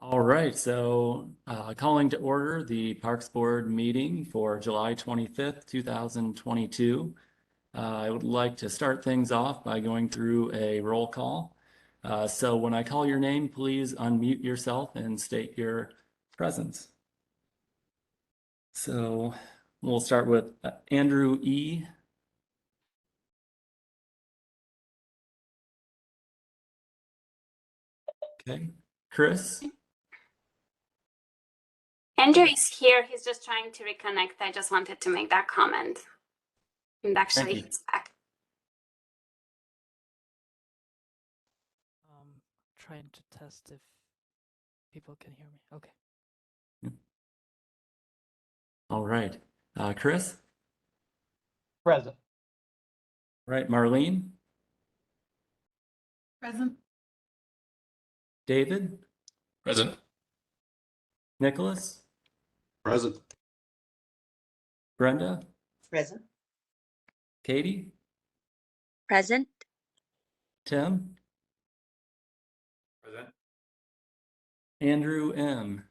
All right, so calling to order the Parks Board meeting for July 25th, 2022. I would like to start things off by going through a roll call. So when I call your name, please unmute yourself and state your presence. So we'll start with Andrew E. Okay, Chris. Andrew is here. He's just trying to reconnect. I just wanted to make that comment. And actually, he's back. Trying to test if people can hear me. Okay. All right, Chris. Present. Right, Marlene. Present. David. Present. Nicholas. Present. Brenda. Present. Katie. Present. Tim. Present. Andrew M.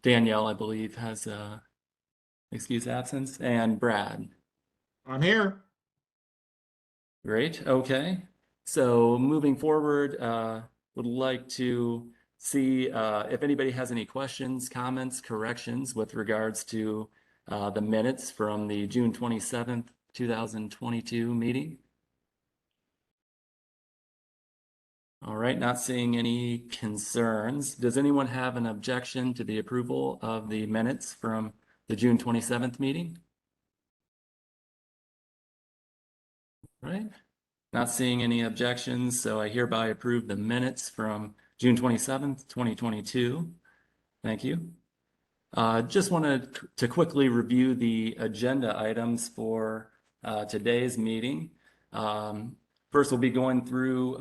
Danielle, I believe, has excused absence, and Brad. I'm here. Great, okay. So moving forward, would like to see if anybody has any questions, comments, corrections with regards to the minutes from the June 27th, 2022 meeting. All right, not seeing any concerns. Does anyone have an objection to the approval of the minutes from the June 27th meeting? Right, not seeing any objections, so I hereby approve the minutes from June 27th, 2022. Thank you. Just wanted to quickly review the agenda items for today's meeting. First, we'll be going through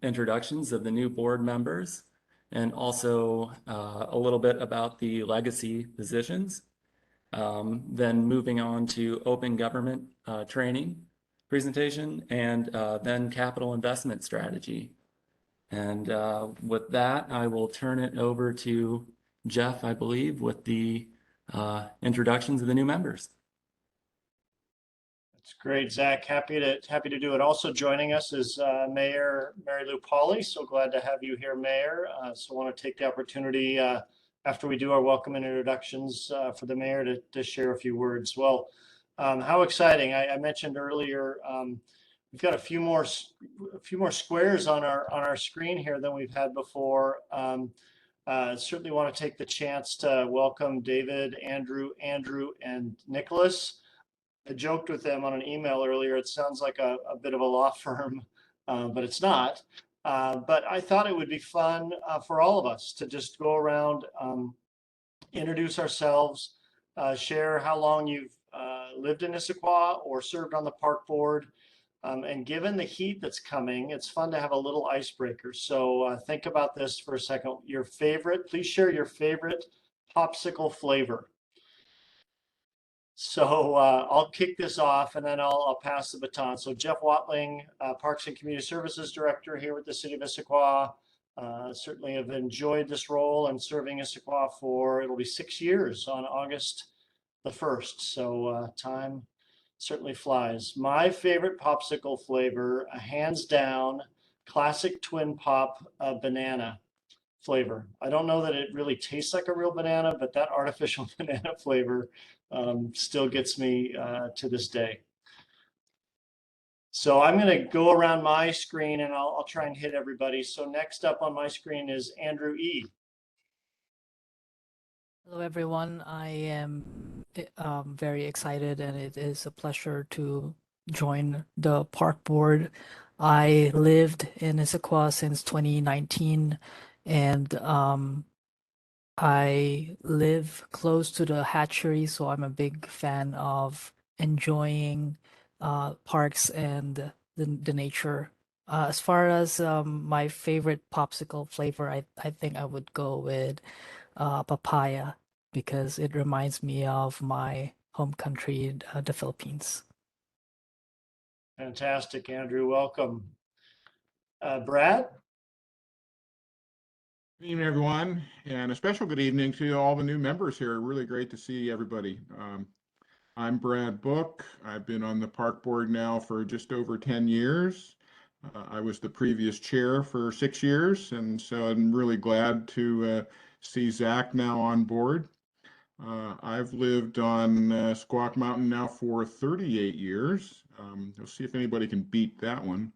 introductions of the new board members and also a little bit about the legacy positions. Then moving on to open government training presentation and then capital investment strategy. And with that, I will turn it over to Jeff, I believe, with the introductions of the new members. That's great, Zach. Happy to do it. Also joining us is Mayor Mary Lou Pauley. So glad to have you here, Mayor. So I want to take the opportunity after we do our welcome and introductions for the mayor to share a few words. Well, how exciting! I mentioned earlier we've got a few more squares on our screen here than we've had before. Certainly want to take the chance to welcome David, Andrew, and Nicholas. I joked with them on an email earlier. It sounds like a bit of a law firm, but it's not. But I thought it would be fun for all of us to just go around, introduce ourselves, share how long you've lived in Issaquah or served on the park board. And given the heat that's coming, it's fun to have a little icebreaker. So think about this for a second. Please share your favorite popsicle flavor. So I'll kick this off and then I'll pass the baton. So Jeff Watling, Parks and Community Services Director here with the City of Issaquah. Certainly have enjoyed this role and serving Issaquah for, it'll be 6 years on August the 1st. So time certainly flies. My favorite popsicle flavor, hands down, classic twin pop banana flavor. I don't know that it really tastes like a real banana, but that artificial banana flavor still gets me to this day. So I'm going to go around my screen and I'll try and hit everybody. So next up on my screen is Andrew E. Hello, everyone. I am very excited, and it is a pleasure to join the park board. I lived in Issaquah since 2019, and I live close to the hatchery, so I'm a big fan of enjoying parks and the nature. As far as my favorite popsicle flavor, I think I would go with papaya because it reminds me of my home country, the Philippines. Fantastic, Andrew. Welcome. Brad? Good evening, everyone, and a special good evening to all the new members here. Really great to see everybody. I'm Brad Book. I've been on the park board now for just over 10 years. I was the previous chair for 6 years, and so I'm really glad to see Zach now on board. I've lived on Squawk Mountain now for 38 years. We'll see if anybody can beat that one.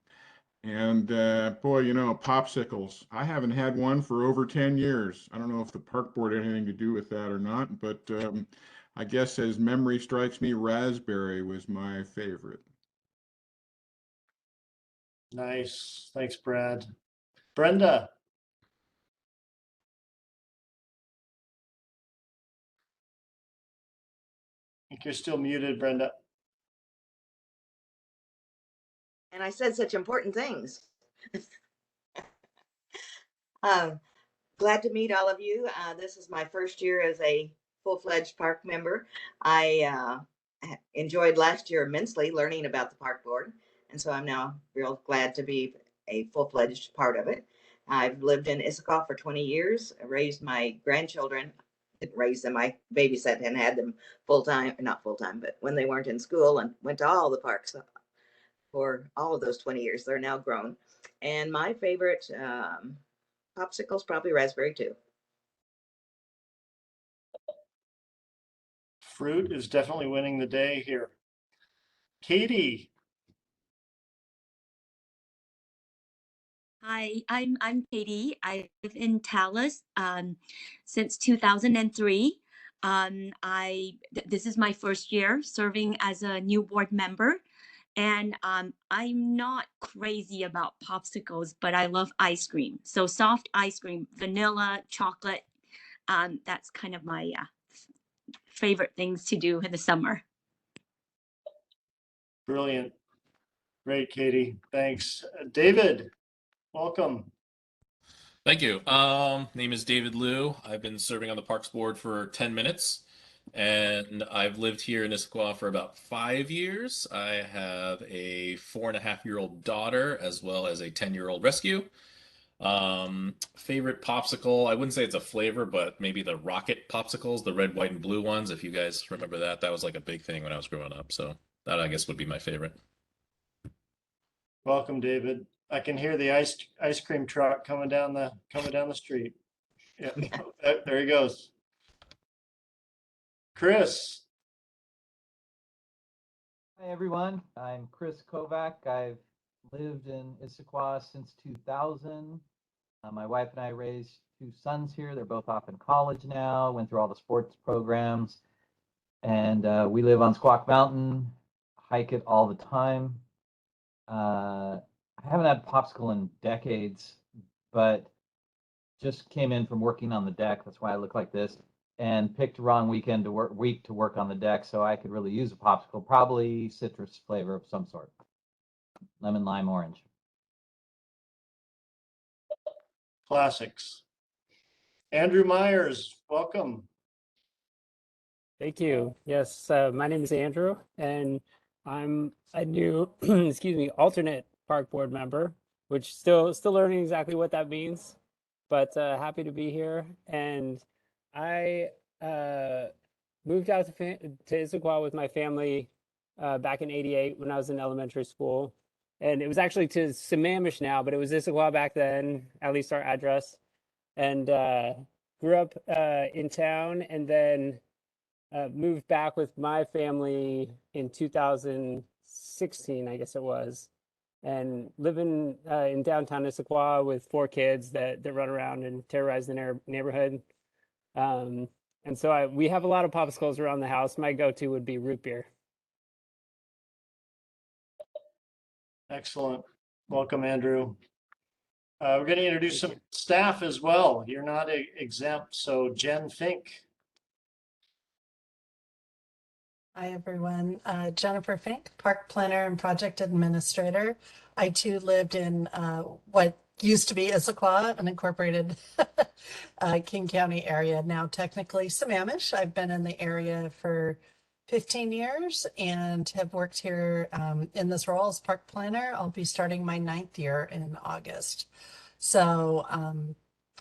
And boy, you know, popsicles. I haven't had one for over 10 years. I don't know if the park board had anything to do with that or not, but I guess as memory strikes me, raspberry was my favorite. Nice. Thanks, Brad. Brenda? I think you're still muted, Brenda. And I said such important things. Glad to meet all of you. This is my first year as a full-fledged park member. I enjoyed last year immensely learning about the park board, and so I'm now real glad to be a full-fledged part of it. I've lived in Issaquah for 20 years, raised my grandchildren, didn't raise them, I babysat and had them full-time, not full-time, but when they weren't in school, and went to all the parks for all of those 20 years. They're now grown. And my favorite popsicle's probably raspberry too. Fruit is definitely winning the day here. Katie? Hi, I'm Katie. I live in Dallas since 2003. This is my first year serving as a new board member, and I'm not crazy about popsicles, but I love ice cream. So soft ice cream, vanilla, chocolate. That's kind of my favorite things to do in the summer. Brilliant. Great, Katie. Thanks. David, welcome. Thank you. Name is David Liu. I've been serving on the Parks Board for 10 minutes, and I've lived here in Issaquah for about 5 years. I have a 4.5-year-old daughter as well as a 10-year-old rescue. Favorite popsicle, I wouldn't say it's a flavor, but maybe the rocket popsicles, the red, white, and blue ones. If you guys remember that, that was like a big thing when I was growing up. So that I guess would be my favorite. Welcome, David. I can hear the ice cream truck coming down the street. Yeah, there he goes. Chris. Hi everyone, I'm Chris Kovac. I've lived in Issaquah since 2000. My wife and I raised 2 sons here. They're both off in college now, went through all the sports programs. And we live on Squawk Mountain, hike it all the time. I haven't had popsicle in decades, but just came in from working on the deck. That's why I look like this. And picked the wrong week to work on the deck, so I could really use a popsicle, probably citrus flavor of some sort, lemon, lime, orange. Classics. Andrew Myers, welcome. Thank you. Yes, my name is Andrew, and I'm a new, excuse me, alternate park board member, which still learning exactly what that means, but happy to be here. And I moved out to Issaquah with my family back in '88 when I was in elementary school, and it was actually to Sammamish now, but it was Issaquah back then, at least our address, and grew up in town, and then moved back with my family in 2016, I guess it was, and living in downtown Issaquah with 4 kids that run around and terrorize the neighborhood. And so we have a lot of popsicles around the house. My go-to would be root beer. Excellent. Welcome, Andrew. We're going to introduce some staff as well. You're not exempt, so Jen Fink. Hi, everyone. Jennifer Fink, Park Planner and Project Administrator. I too lived in what used to be Issaquah, an incorporated King County area, now technically Sammamish. I've been in the area for 15 years and have worked here in this role as park planner. I'll be starting my 9th year in August. So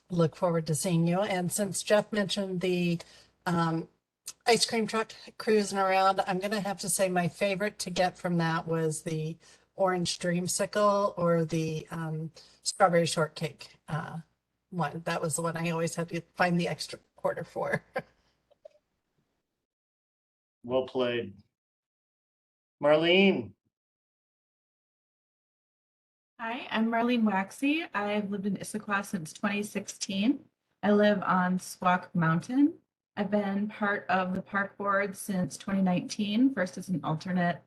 look forward to seeing you. And since Jeff mentioned the ice cream truck cruising around, I'm going to have to say my favorite to get from that was the orange dreamsicle or the strawberry shortcake one. That was the one I always had to find the extra quarter for. Well played. Marlene. Hi, I'm Marlene Waxy. I've lived in Issaquah since 2016. I live on Squawk Mountain. I've been part of the park board since 2019, first as an alternate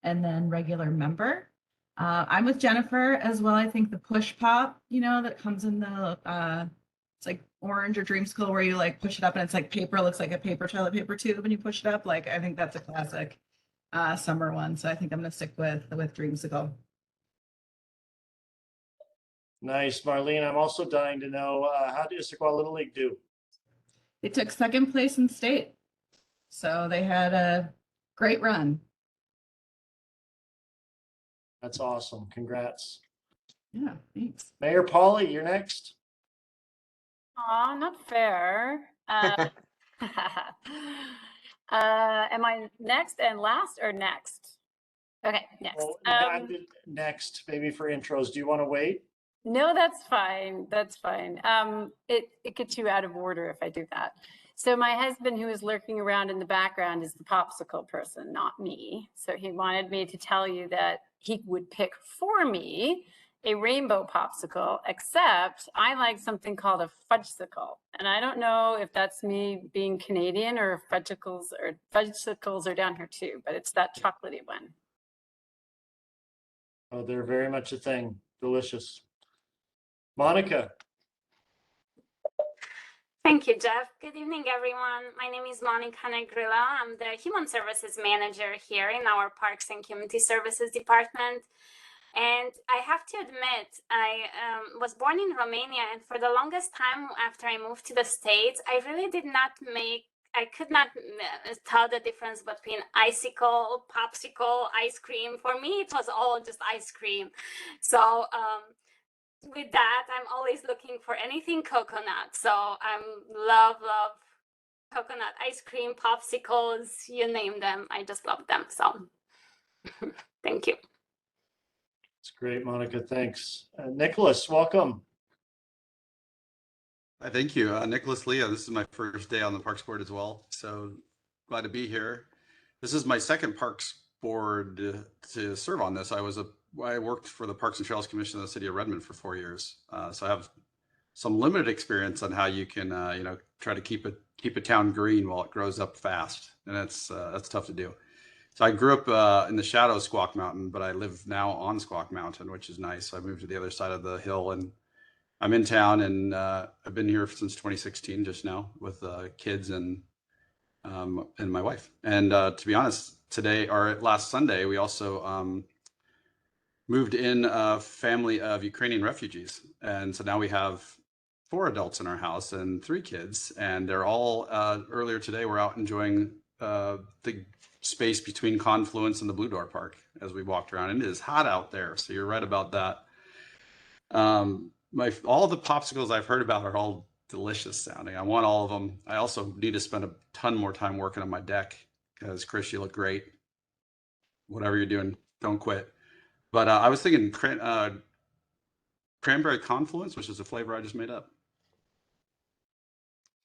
and then regular member. I'm with Jennifer as well. I think the push pop, that comes in the, it's like orange or dreamsicle where you like push it up and it's like paper, looks like a paper toilet paper tube and you push it up. Like, I think that's a classic summer one. So I think I'm going to stick with dreamsicle. Nice, Marlene. I'm also dying to know, how did Issaquah Little League do? They took second place in state. So they had a great run. That's awesome. Congrats. Yeah, thanks. Mayor Polly, you're next. Aw, not fair. Am I next and last or next? Okay, next. Well, next, maybe for intros. Do you want to wait? No, that's fine. That's fine. It gets you out of order if I do that. So my husband, who is lurking around in the background, is the popsicle person, not me. So he wanted me to tell you that he would pick for me a rainbow popsicle, except I like something called a fudgesicle. And I don't know if that's me being Canadian or if fudgesicles are down here too, but it's that chocolatey one. Oh, they're very much a thing. Delicious. Monica. Thank you, Jeff. Good evening, everyone. My name is Monica Negrilla. I'm the Human Services Manager here in our Parks and Community Services Department. And I have to admit, I was born in Romania, and for the longest time after I moved to the States, I really I could not tell the difference between icicle, popsicle, ice cream. For me, it was all just ice cream. So with that, I'm always looking for anything coconut. So I love coconut ice cream, popsicles, you name them. I just love them. So thank you. It's great, Monica. Thanks. Nicholas, welcome. Thank you. Nicholas Leah. This is my first day on the Parks Board as well. So glad to be here. This is my second Parks Board to serve on this. I worked for the Parks and Trails Commission of the City of Redmond for 4 years. So I have some limited experience on how you can, try to keep a town green while it grows up fast. And that's tough to do. So I grew up in the shadow of Squawk Mountain, but I live now on Squawk Mountain, which is nice. So I moved to the other side of the hill and I'm in town, and I've been here since 2016 just now with kids and my wife. And to be honest, last Sunday, we also moved in a family of Ukrainian refugees. And so now we have 4 adults in our house and 3 kids. And they're all, earlier today, we're out enjoying the space between Confluence and the Blue Door Park as we walked around. And it is hot out there. So you're right about that. All the popsicles I've heard about are all delicious sounding. I want all of them. I also need to spend a ton more time working on my deck because Chris, you look great. Whatever you're doing, don't quit. But I was thinking cranberry confluence, which is a flavor I just made up.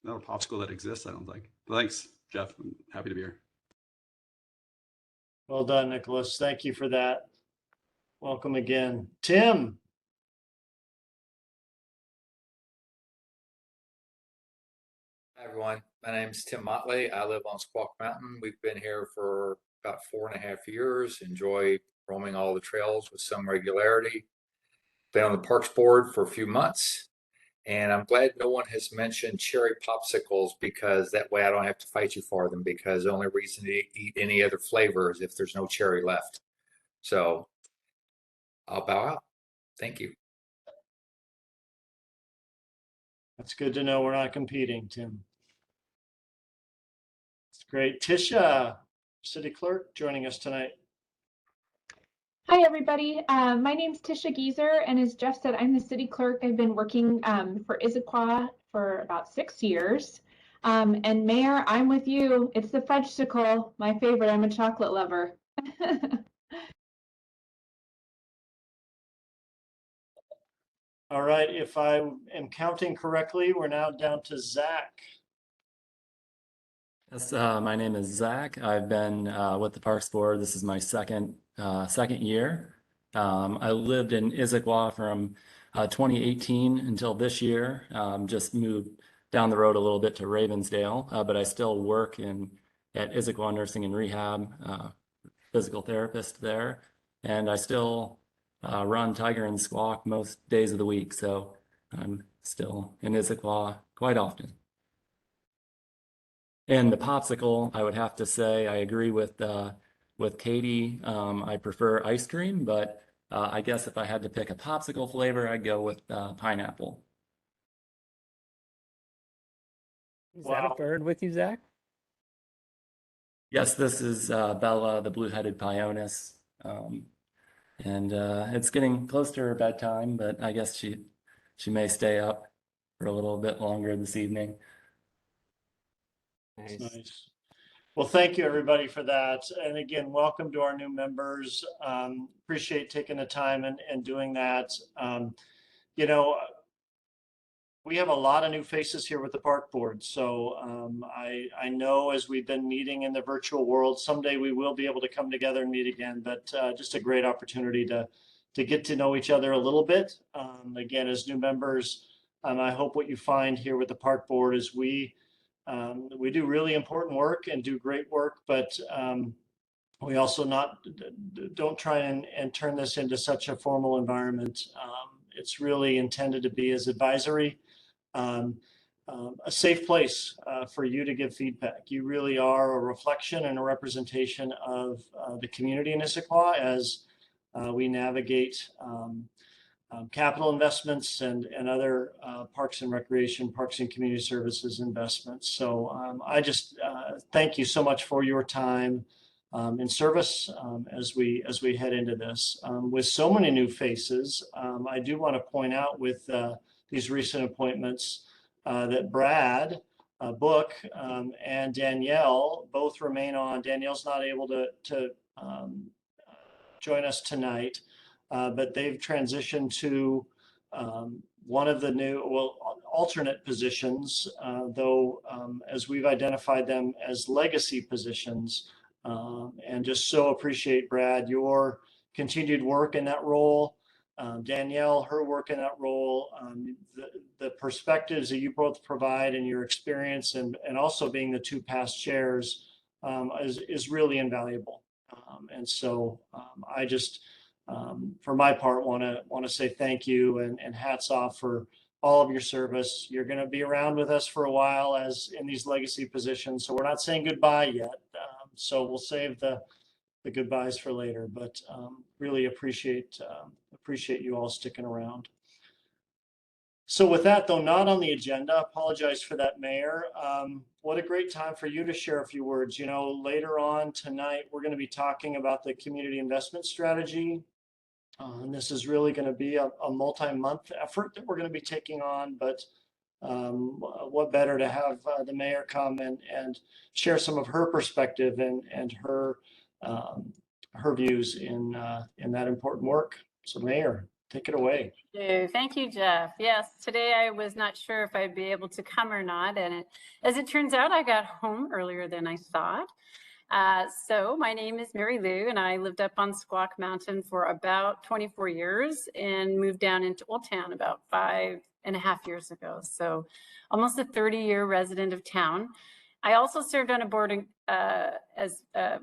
Not a popsicle that exists, I don't think. But thanks, Jeff. I'm happy to be here. Well done, Nicholas. Thank you for that. Welcome again. Tim. Hi, everyone. My name is Tim Motley. I live on Squawk Mountain. We've been here for about 4.5 years. Enjoy roaming all the trails with some regularity. Been on the Parks Board for a few months, and I'm glad no one has mentioned cherry popsicles because that way I don't have to fight you for them, because the only reason to eat any other flavor is if there's no cherry left. So I'll bow out. Thank you. That's good to know we're not competing, Tim. It's great. Tisha city clerk, joining us tonight. Hi, everybody. My name's Tisha Geezer, and as Jeff said, I'm the city clerk. I've been working for Issaquah for about 6 years. And Mayor, I'm with you. It's the fudgesicle, my favorite. I'm a chocolate lover. All right, if I am counting correctly, we're now down to Zach. Yes, my name is Zach. I've been with the Parks Board. This is my second year. I lived in Issaquah from 2018 until this year. Just moved down the road a little bit to Ravensdale, but I still work at Issaquah Nursing and Rehab, physical therapist there, and I still run Tiger and Squawk most days of the week. So I'm still in Issaquah quite often. And the popsicle, I would have to say, I agree with Katie. I prefer ice cream, but I guess if I had to pick a popsicle flavor, I'd go with pineapple. Is that a bird with you, Zach? Yes, this is Bella, the blue-headed Pioneus. And it's getting close to her bedtime, but I guess she may stay up for a little bit longer this evening. Nice. Well, thank you, everybody, for that. And again, welcome to our new members. Appreciate taking the time and doing that. You know, we have a lot of new faces here with the Park Board. So I know as we've been meeting in the virtual world, someday we will be able to come together and meet again, but just a great opportunity to get to know each other a little bit. Again, as new members, I hope what you find here with the Park Board is we do really important work and do great work, but we also don't try and turn this into such a formal environment. It's really intended to be as advisory, a safe place for you to give feedback. You really are a reflection and a representation of the community in Issaquah as we navigate capital investments and other parks and recreation, parks and community services investments. So I just thank you so much for your time in service as we head into this. With so many new faces, I do want to point out with these recent appointments that Brad Book and Danielle both remain on. Danielle's not able to join us tonight. But they've transitioned to one of the new, alternate positions, though, as we've identified them as legacy positions. And just so appreciate, Brad, your continued work in that role. Danielle, her work in that role, the perspectives that you both provide and your experience and also being the two past chairs is really invaluable. And so I just, for my part, want to say thank you and hats off for all of your service. You're going to be around with us for a while as in these legacy positions, so we're not saying goodbye yet. So we'll save the goodbyes for later. But really appreciate you all sticking around. So with that, though not on the agenda, apologize for that, Mayor. What a great time for you to share a few words. You know, later on tonight, we're going to be talking about the community investment strategy. And this is really going to be a multi-month effort that we're going to be taking on, but what better to have the mayor come and share some of her perspective and her views in that important work. So Mayor, take it away. Thank you, Jeff. Yes, today I was not sure if I'd be able to come or not, and as it turns out, I got home earlier than I thought. So my name is Mary Lou, and I lived up on Squawk Mountain for about 24 years and moved down into Old Town about 5.5 years ago. So almost a 30-year resident of town. I also served on a board as a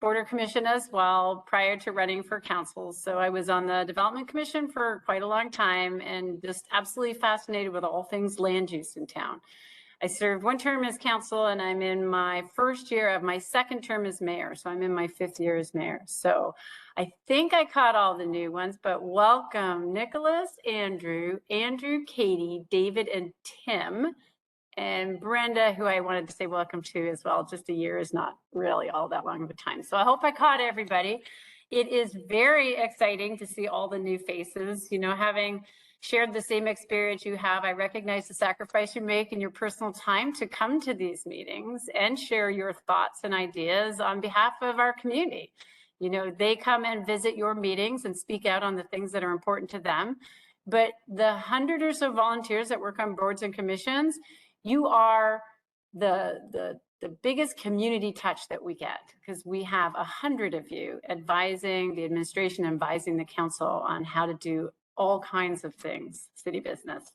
border commission as well prior to running for council. So I was on the development commission for quite a long time and just absolutely fascinated with all things land use in town. I served one term as council and I'm in my first year of my second term as mayor. So I'm in my 5th year as mayor. So I think I caught all the new ones, but welcome Nicholas, Andrew, Katie, David, and Tim. and Brenda, who I wanted to say welcome to as well. Just a year is not really all that long of a time. So I hope I caught everybody. It is very exciting to see all the new faces, you know, having shared the same experience you have. I recognize the sacrifice you make in your personal time to come to these meetings and share your thoughts and ideas on behalf of our community. You know, they come and visit your meetings and speak out on the things that are important to them. But the 100 or so volunteers that work on boards and commissions, you are the biggest community touch that we get, because we have 100 of you advising the administration, advising the council on how to do all kinds of things, city business.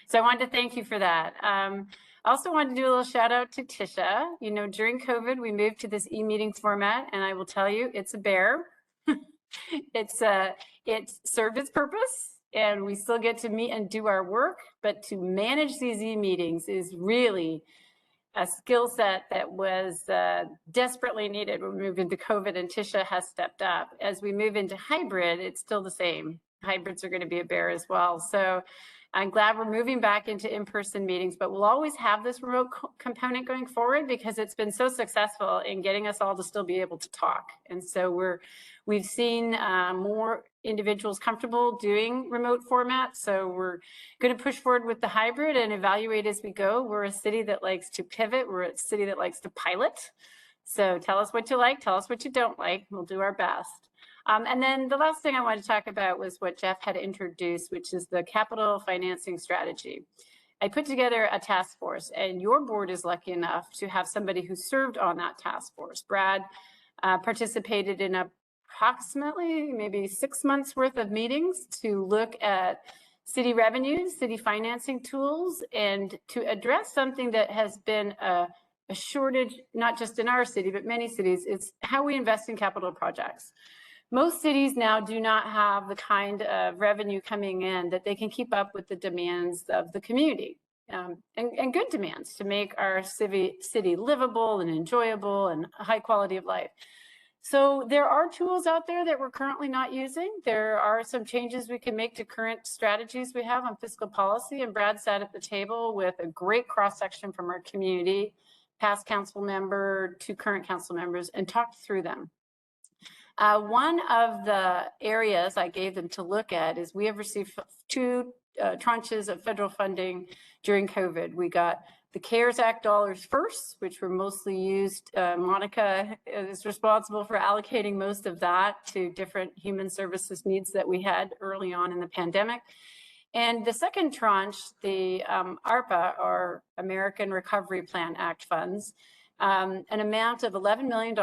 So I wanted to thank you for that. I also wanted to do a little shout out to Tisha. You know, during COVID, we moved to this e-meetings format, and I will tell you, it's a bear. It's served its purpose, and we still get to meet and do our work, but to manage these e-meetings is really a skill set that was desperately needed when we moved into COVID, and Tisha has stepped up. As we move into hybrid, it's still the same. Hybrids are going to be a bear as well. So I'm glad we're moving back into in-person meetings, but we'll always have this remote component going forward because it's been so successful in getting us all to still be able to talk. And so we've seen more individuals comfortable doing remote formats. So we're going to push forward with the hybrid and evaluate as we go. We're a city that likes to pivot. We're a city that likes to pilot. So tell us what you like, tell us what you don't like. We'll do our best. And then the last thing I wanted to talk about was what Jeff had introduced, which is the capital financing strategy. I put together a task force, and your board is lucky enough to have somebody who served on that task force. Brad participated in approximately maybe 6 months worth of meetings to look at city revenues, city financing tools, and to address something that has been a shortage, not just in our city, but many cities. It's how we invest in capital projects. Most cities now do not have the kind of revenue coming in that they can keep up with the demands of the community, and good demands to make our city livable and enjoyable and a high quality of life. So there are tools out there that we're currently not using. There are some changes we can make to current strategies we have on fiscal policy, and Brad sat at the table with a great cross-section from our community, past council member to current council members, and talked through them. One of the areas I gave them to look at is we have received 2 tranches of federal funding during COVID. We got the CARES Act dollars first, which were mostly used. Monica is responsible for allocating most of that to different human services needs that we had early on in the pandemic. And the second tranche, the ARPA, or American Recovery Plan Act funds, an amount of $11 million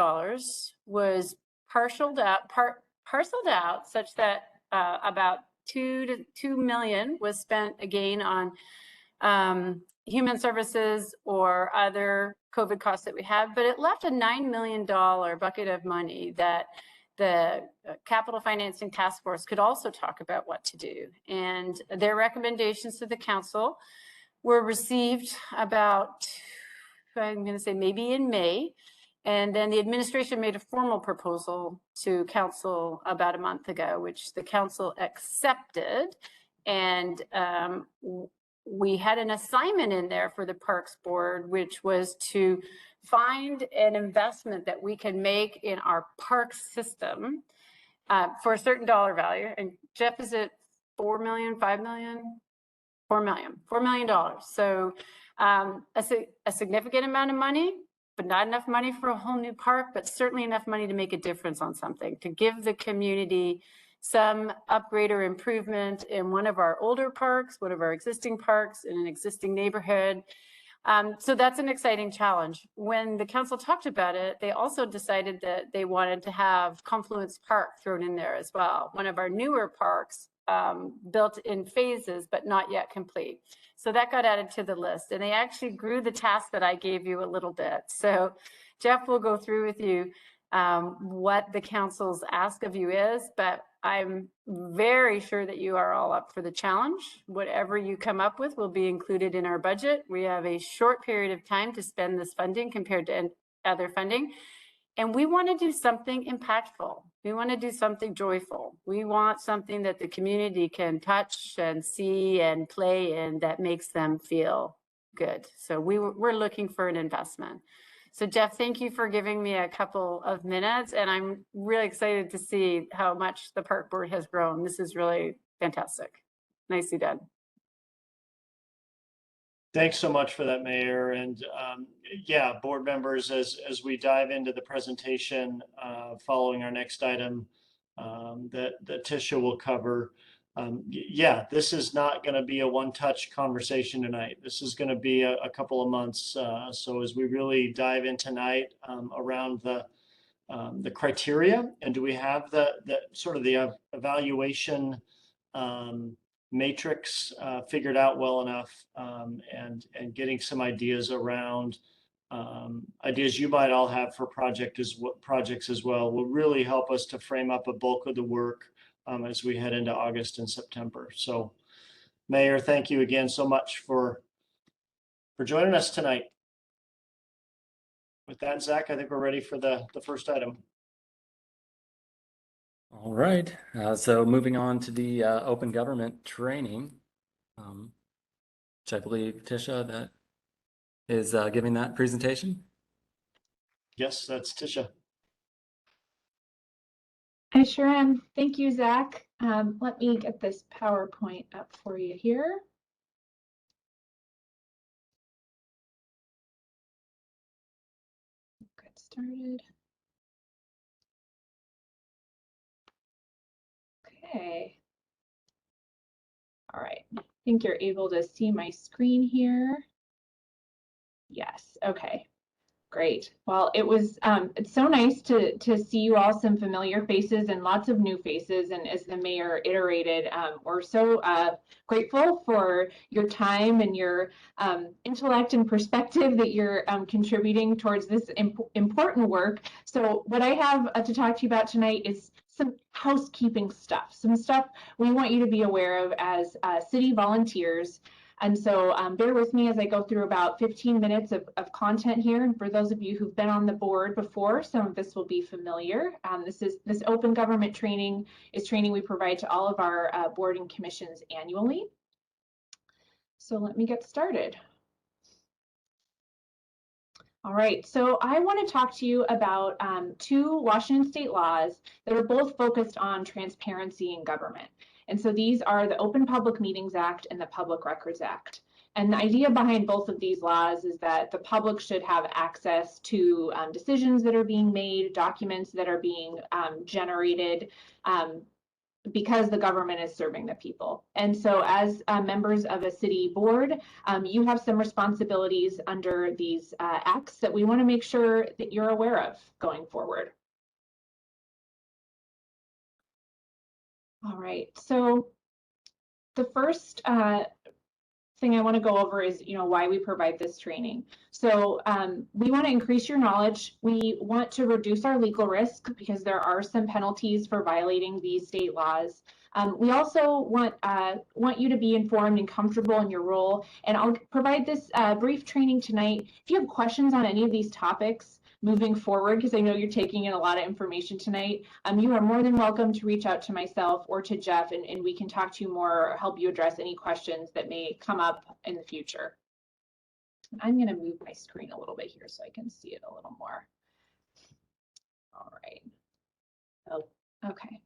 was parceled out such that about $2 million was spent again on human services or other COVID costs that we have, but it left a $9 million bucket of money that the Capital Financing Task Force could also talk about what to do. And their recommendations to the council were received about, I'm going to say maybe in May. And then the administration made a formal proposal to council about a month ago, which the council accepted. And we had an assignment in there for the Parks Board, which was to find an investment that we can make in our park system for a certain dollar value. And Jeff, is it 4 million, 5 million? $4 million. So a significant amount of money, but not enough money for a whole new park, but certainly enough money to make a difference on something, to give the community some upgrade or improvement in one of our older parks, one of our existing parks in an existing neighborhood. So that's an exciting challenge. When the council talked about it, they also decided that they wanted to have Confluence Park thrown in there as well, one of our newer parks, built in phases, but not yet complete. So that got added to the list, and they actually grew the task that I gave you a little bit. So Jeff will go through with you what the council's ask of you is, but I'm very sure that you are all up for the challenge. Whatever you come up with will be included in our budget. We have a short period of time to spend this funding compared to other funding. And we want to do something impactful. We want to do something joyful. We want something that the community can touch and see and play in that makes them feel good. So we're looking for an investment. So Jeff, thank you for giving me a couple of minutes, and I'm really excited to see how much the park board has grown. This is really fantastic. Nicely done. Thanks so much for that, Mayor. And yeah, board members, as we dive into the presentation following our next item that Tisha will cover, yeah, this is not going to be a one-touch conversation tonight. This is going to be a couple of months. So as we really dive in tonight around the criteria, and do we have the sort of the evaluation matrix figured out well enough, and getting some ideas around ideas you might all have for projects as well will really help us to frame up a bulk of the work as we head into August and September. So Mayor, thank you again so much for joining us tonight. With that, Zach, I think we're ready for the first item. All right, so moving on to the open government training, which I believe Tisha that is giving that presentation. Yes, that's Tisha. I sure am. Thank you, Zach. Let me get this PowerPoint up for you here. Get started. Okay. All right. I think you're able to see my screen here. Yes. Okay. Great. Well, it's so nice to see you all, some familiar faces and lots of new faces. And as the mayor iterated, we're so grateful for your time and your intellect and perspective that you're contributing towards this important work. So what I have to talk to you about tonight is some housekeeping stuff, some stuff we want you to be aware of as city volunteers. And so bear with me as I go through about 15 minutes of content here. And for those of you who've been on the board before, some of this will be familiar. This open government training is training we provide to all of our board and commissions annually. So let me get started. All right, so I want to talk to you about two Washington state laws that are both focused on transparency in government. And so these are the Open Public Meetings Act and the Public Records Act. And the idea behind both of these laws is that the public should have access to decisions that are being made, documents that are being generated, because the government is serving the people. And so as members of a city board, you have some responsibilities under these acts that we want to make sure that you're aware of going forward. All right, so the first thing I want to go over is, why we provide this training. So we want to increase your knowledge. We want to reduce our legal risk because there are some penalties for violating these state laws. We also want you to be informed and comfortable in your role. And I'll provide this brief training tonight. If you have questions on any of these topics moving forward, because I know you're taking in a lot of information tonight, you are more than welcome to reach out to myself or to Jeff, and we can talk to you more or help you address any questions that may come up in the future. I'm going to move my screen a little bit here so I can see it a little more. All right. Oh, okay.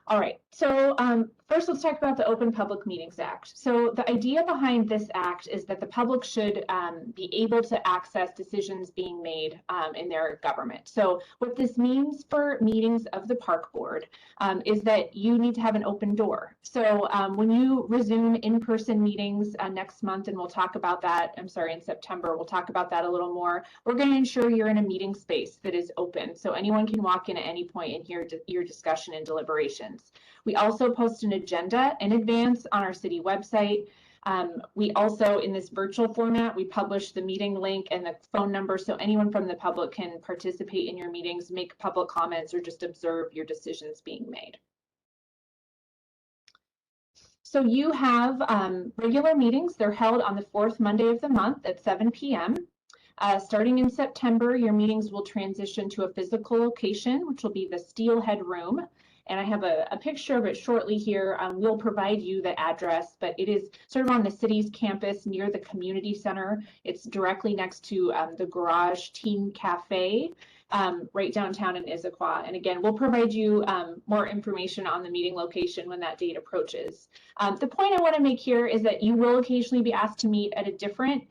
All right, so first let's talk about the Open Public Meetings Act. So the idea behind this act is that the public should be able to access decisions being made in their government. So what this means for meetings of the park board is that you need to have an open door. So when you resume in-person meetings next month, and we'll talk about that, in September, we'll talk about that a little more, we're going to ensure you're in a meeting space that is open so anyone can walk in at any point and hear your discussion and deliberations. We also post an agenda in advance on our city website. We also, in this virtual format, we publish the meeting link and the phone number so anyone from the public can participate in your meetings, make public comments, or just observe your decisions being made. So you have regular meetings. They're held on the fourth Monday of the month at 7 p.m. Starting in September, your meetings will transition to a physical location, which will be the Steelhead Room. and I have a picture of it shortly here. We'll provide you the address, but it is sort of on the city's campus near the community center. It's directly next to the Garage Teen Cafe, right downtown in Issaquah. And again, we'll provide you more information on the meeting location when that date approaches. The point I want to make here is that you will occasionally be asked to meet at a different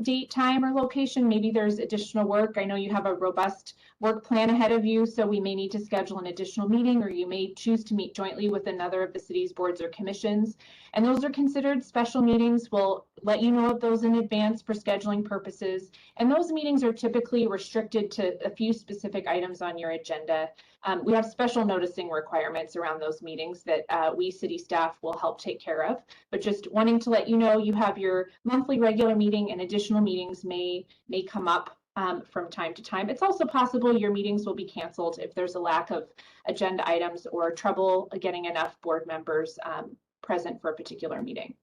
date, time, or location. Maybe there's additional work. I know you have a robust work plan ahead of you, so we may need to schedule an additional meeting, or you may choose to meet jointly with another of the city's boards or commissions. And those are considered special meetings. We'll let you know of those in advance for scheduling purposes. And those meetings are typically restricted to a few specific items on your agenda. We have special noticing requirements around those meetings that we city staff will help take care of. But just wanting to let you know, you have your monthly regular meeting, and additional meetings may come up from time to time. It's also possible your meetings will be canceled if there's a lack of agenda items or trouble getting enough board members present for a particular meeting.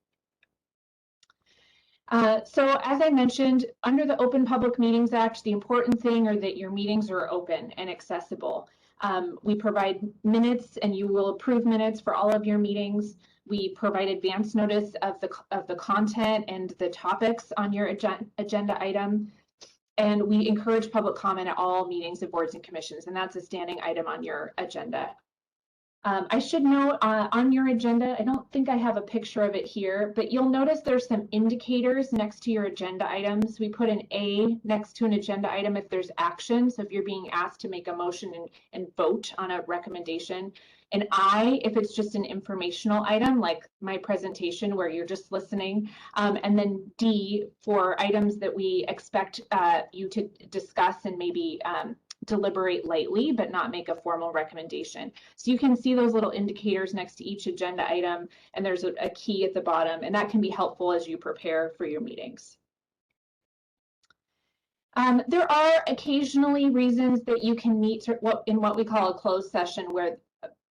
So as I mentioned, under the Open Public Meetings Act, the important thing are that your meetings are open and accessible. We provide minutes, and you will approve minutes for all of your meetings. We provide advance notice of the content and the topics on your agenda item. And we encourage public comment at all meetings of boards and commissions, and that's a standing item on your agenda. I should note on your agenda, I don't think I have a picture of it here, but you'll notice there's some indicators next to your agenda items. We put an A next to an agenda item if there's action. So if you're being asked to make a motion and vote on a recommendation. An I if it's just an informational item like my presentation where you're just listening. And then D for items that we expect you to discuss and maybe deliberate lightly, but not make a formal recommendation. So you can see those little indicators next to each agenda item, and there's a key at the bottom, and that can be helpful as you prepare for your meetings. There are occasionally reasons that you can meet in what we call a closed session, where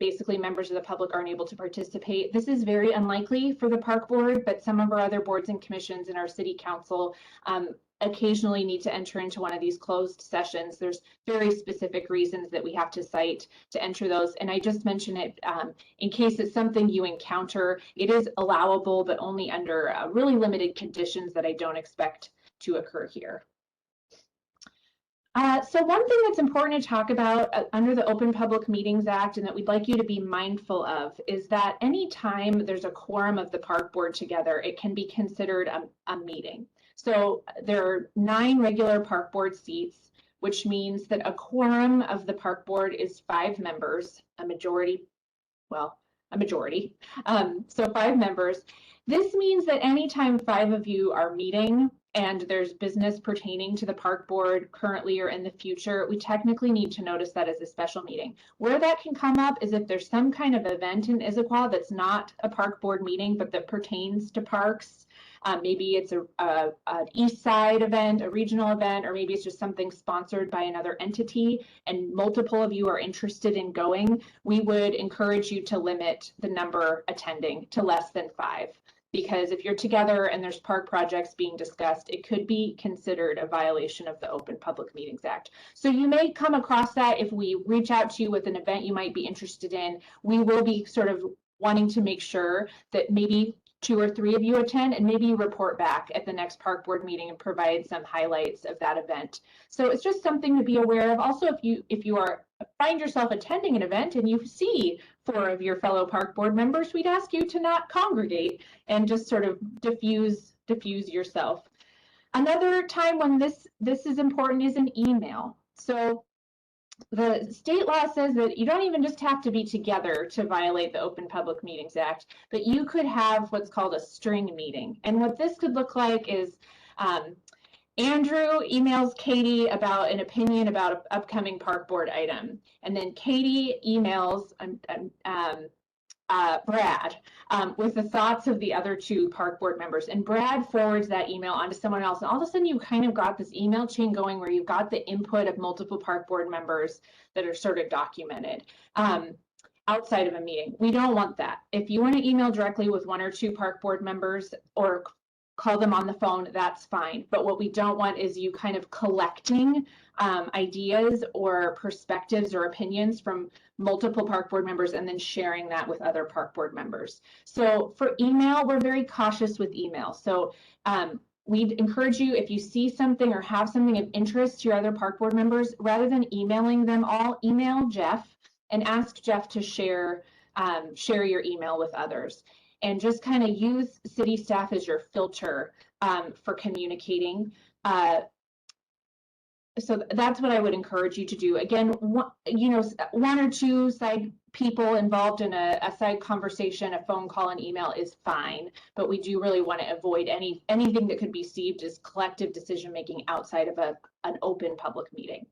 basically members of the public aren't able to participate. This is very unlikely for the park board, but some of our other boards and commissions in our city council occasionally need to enter into one of these closed sessions. There's very specific reasons that we have to cite to enter those. And I just mention it in case it's something you encounter. It is allowable, but only under really limited conditions that I don't expect to occur here. So one thing that's important to talk about under the Open Public Meetings Act, and that we'd like you to be mindful of, is that anytime there's a quorum of the park board together, it can be considered a meeting. So there are 9 regular park board seats, which means that a quorum of the park board is 5 members, a majority. So 5 members. This means that anytime 5 of you are meeting and there's business pertaining to the park board currently or in the future, we technically need to notice that as a special meeting. Where that can come up is if there's some kind of event in Issaquah that's not a park board meeting, but that pertains to parks. Maybe it's an East Side event, a regional event, or maybe it's just something sponsored by another entity and multiple of you are interested in going. We would encourage you to limit the number attending to less than 5. Because if you're together and there's park projects being discussed, it could be considered a violation of the Open Public Meetings Act. So you may come across that if we reach out to you with an event you might be interested in. We will be sort of wanting to make sure that maybe 2 or 3 of you attend, and maybe you report back at the next park board meeting and provide some highlights of that event. So it's just something to be aware of. Also, if you find yourself attending an event and you see 4 of your fellow park board members, we'd ask you to not congregate and just sort of diffuse yourself. Another time when this is important is an email. So the state law says that you don't even just have to be together to violate the Open Public Meetings Act, but you could have what's called a string meeting. And what this could look like is Andrew emails Katie about an opinion about an upcoming park board item. And then Katie emails Brad with the thoughts of the other 2 park board members, and Brad forwards that email onto someone else, and all of a sudden you kind of got this email chain going where you've got the input of multiple park board members that are sort of documented outside of a meeting. We don't want that. If you want to email directly with 1 or 2 park board members or call them on the phone, that's fine. But what we don't want is you kind of collecting ideas or perspectives or opinions from multiple park board members and then sharing that with other park board members. So for email, we're very cautious with email. So we'd encourage you, if you see something or have something of interest to your other park board members, rather than emailing them all, email Jeff and ask Jeff to share your email with others. And just kind of use city staff as your filter for communicating. So that's what I would encourage you to do. Again, one or two side people involved in a side conversation, a phone call, an email is fine, but we do really want to avoid anything that could be perceived as collective decision making outside of an open public meeting.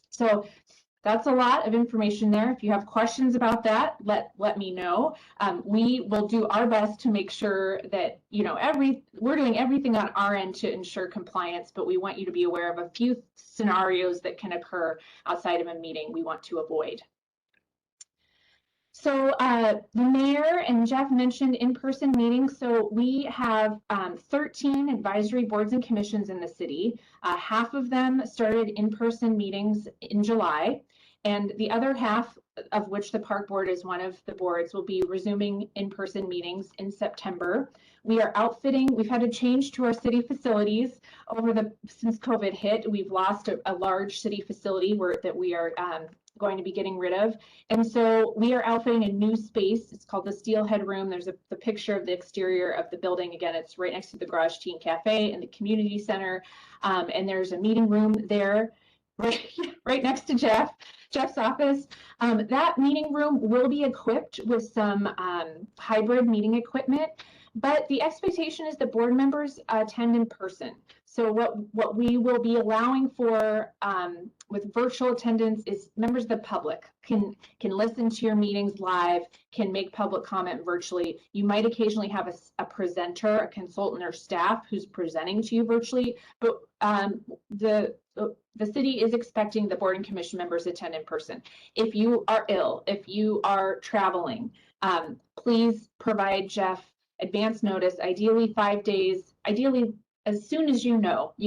So that's a lot of information there. If you have questions about that, let me know. We will do our best to make sure that we're doing everything on our end to ensure compliance, but we want you to be aware of a few scenarios that can occur outside of a meeting we want to avoid. So the mayor and Jeff mentioned in-person meetings. So we have 13 advisory boards and commissions in the city. Half of them started in-person meetings in July, and the other half, of which the park board is one of the boards, will be resuming in-person meetings in September. We are outfitting, we've had a change to our city facilities since COVID hit. We've lost a large city facility that we are going to be getting rid of. And so we are outfitting a new space. It's called the Steelhead Room. There's the picture of the exterior of the building. Again, it's right next to the Garage Teen Cafe and the community center. And there's a meeting room there right next to Jeff's office. That meeting room will be equipped with some hybrid meeting equipment, but the expectation is that board members attend in person. So what we will be allowing for with virtual attendance is members of the public can listen to your meetings live, can make public comment virtually. You might occasionally have a presenter, a consultant, or staff who's presenting to you virtually, but the city is expecting the board and commission members attend in person. If you are ill, if you are traveling, please provide Jeff advance notice, ideally 5 days, ideally as soon as you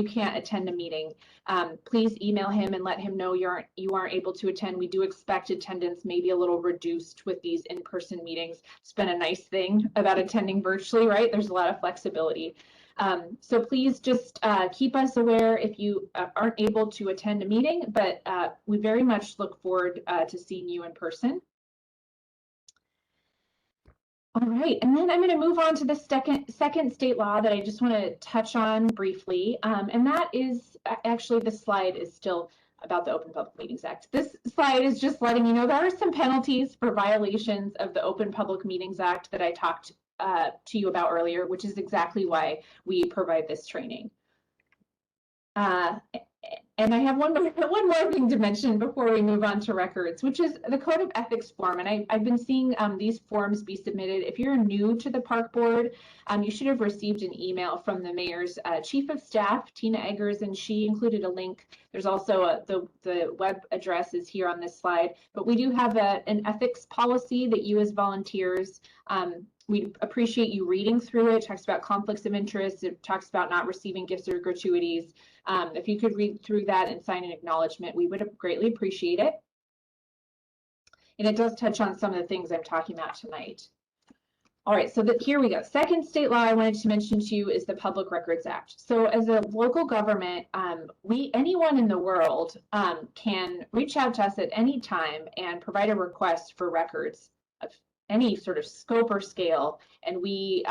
can't attend a meeting. Please email him and let him know you aren't able to attend. We do expect attendance may be a little reduced with these in-person meetings. It's been a nice thing about attending virtually, right? There's a lot of flexibility. So please just keep us aware if you aren't able to attend a meeting, but we very much look forward to seeing you in person. All right, and then I'm going to move on to the second state law that I just want to touch on briefly, and that is actually this slide is still about the Open Public Meetings Act. This slide is just letting you know there are some penalties for violations of the Open Public Meetings Act that I talked to you about earlier, which is exactly why we provide this training. And I have one more thing to mention before we move on to records, which is the Code of Ethics form. And I've been seeing these forms be submitted. If you're new to the park board, you should have received an email from the mayor's chief of staff, Tina Eggers, and she included a link. There's also the web address is here on this slide, but we do have an ethics policy that you as volunteers, we appreciate you reading through it. It talks about conflicts of interest. It talks about not receiving gifts or gratuities. If you could read through that and sign an acknowledgement, we would greatly appreciate it. And it does touch on some of the things I'm talking about tonight. All right, so here we go. Second state law I wanted to mention to you is the Public Records Act. So as a local government, anyone in the world can reach out to us at any time and provide a request for records of any sort of scope or scale, and we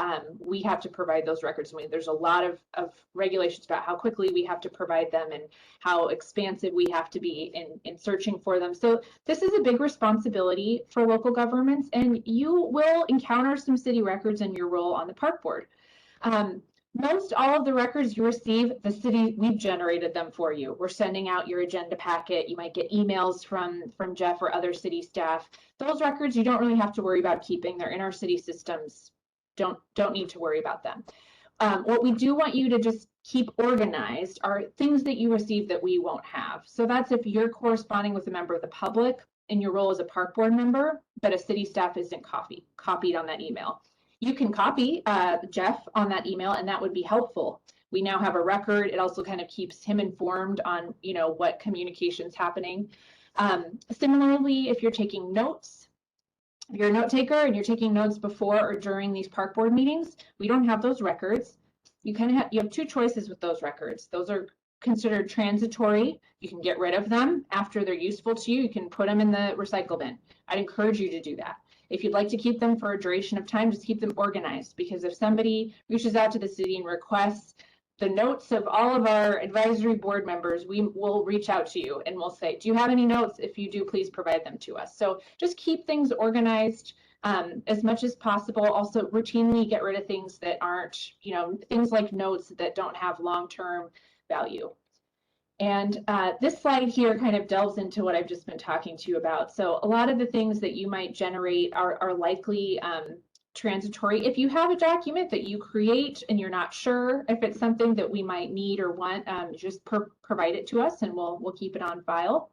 have to provide those records. I mean, there's a lot of regulations about how quickly we have to provide them and how expansive we have to be in searching for them. So this is a big responsibility for local governments, and you will encounter some city records in your role on the park board. Most all of the records you receive, the city, we've generated them for you. We're sending out your agenda packet. You might get emails from Jeff or other city staff. Those records you don't really have to worry about keeping. They're in our city systems. Don't need to worry about them. What we do want you to just keep organized are things that you receive that we won't have. So that's if you're corresponding with a member of the public in your role as a park board member, but a city staff isn't copied on that email. You can copy Jeff on that email, and that would be helpful. We now have a record. It also kind of keeps him informed on, you know, what communication's happening. Similarly, if you're taking notes, if you're a note taker and you're taking notes before or during these park board meetings, we don't have those records. You kind of have, you have two choices with those records. Those are considered transitory. You can get rid of them after they're useful to you. You can put them in the recycle bin. I'd encourage you to do that. If you'd like to keep them for a duration of time, just keep them organized, because if somebody reaches out to the city and requests the notes of all of our advisory board members, we will reach out to you and we'll say, do you have any notes? If you do, please provide them to us. So just keep things organized as much as possible. Also routinely get rid of things that aren't, you know, things like notes that don't have long-term value. And this slide here kind of delves into what I've just been talking to you about. So a lot of the things that you might generate are likely transitory. If you have a document that you create and you're not sure if it's something that we might need or want, just provide it to us and we'll keep it on file.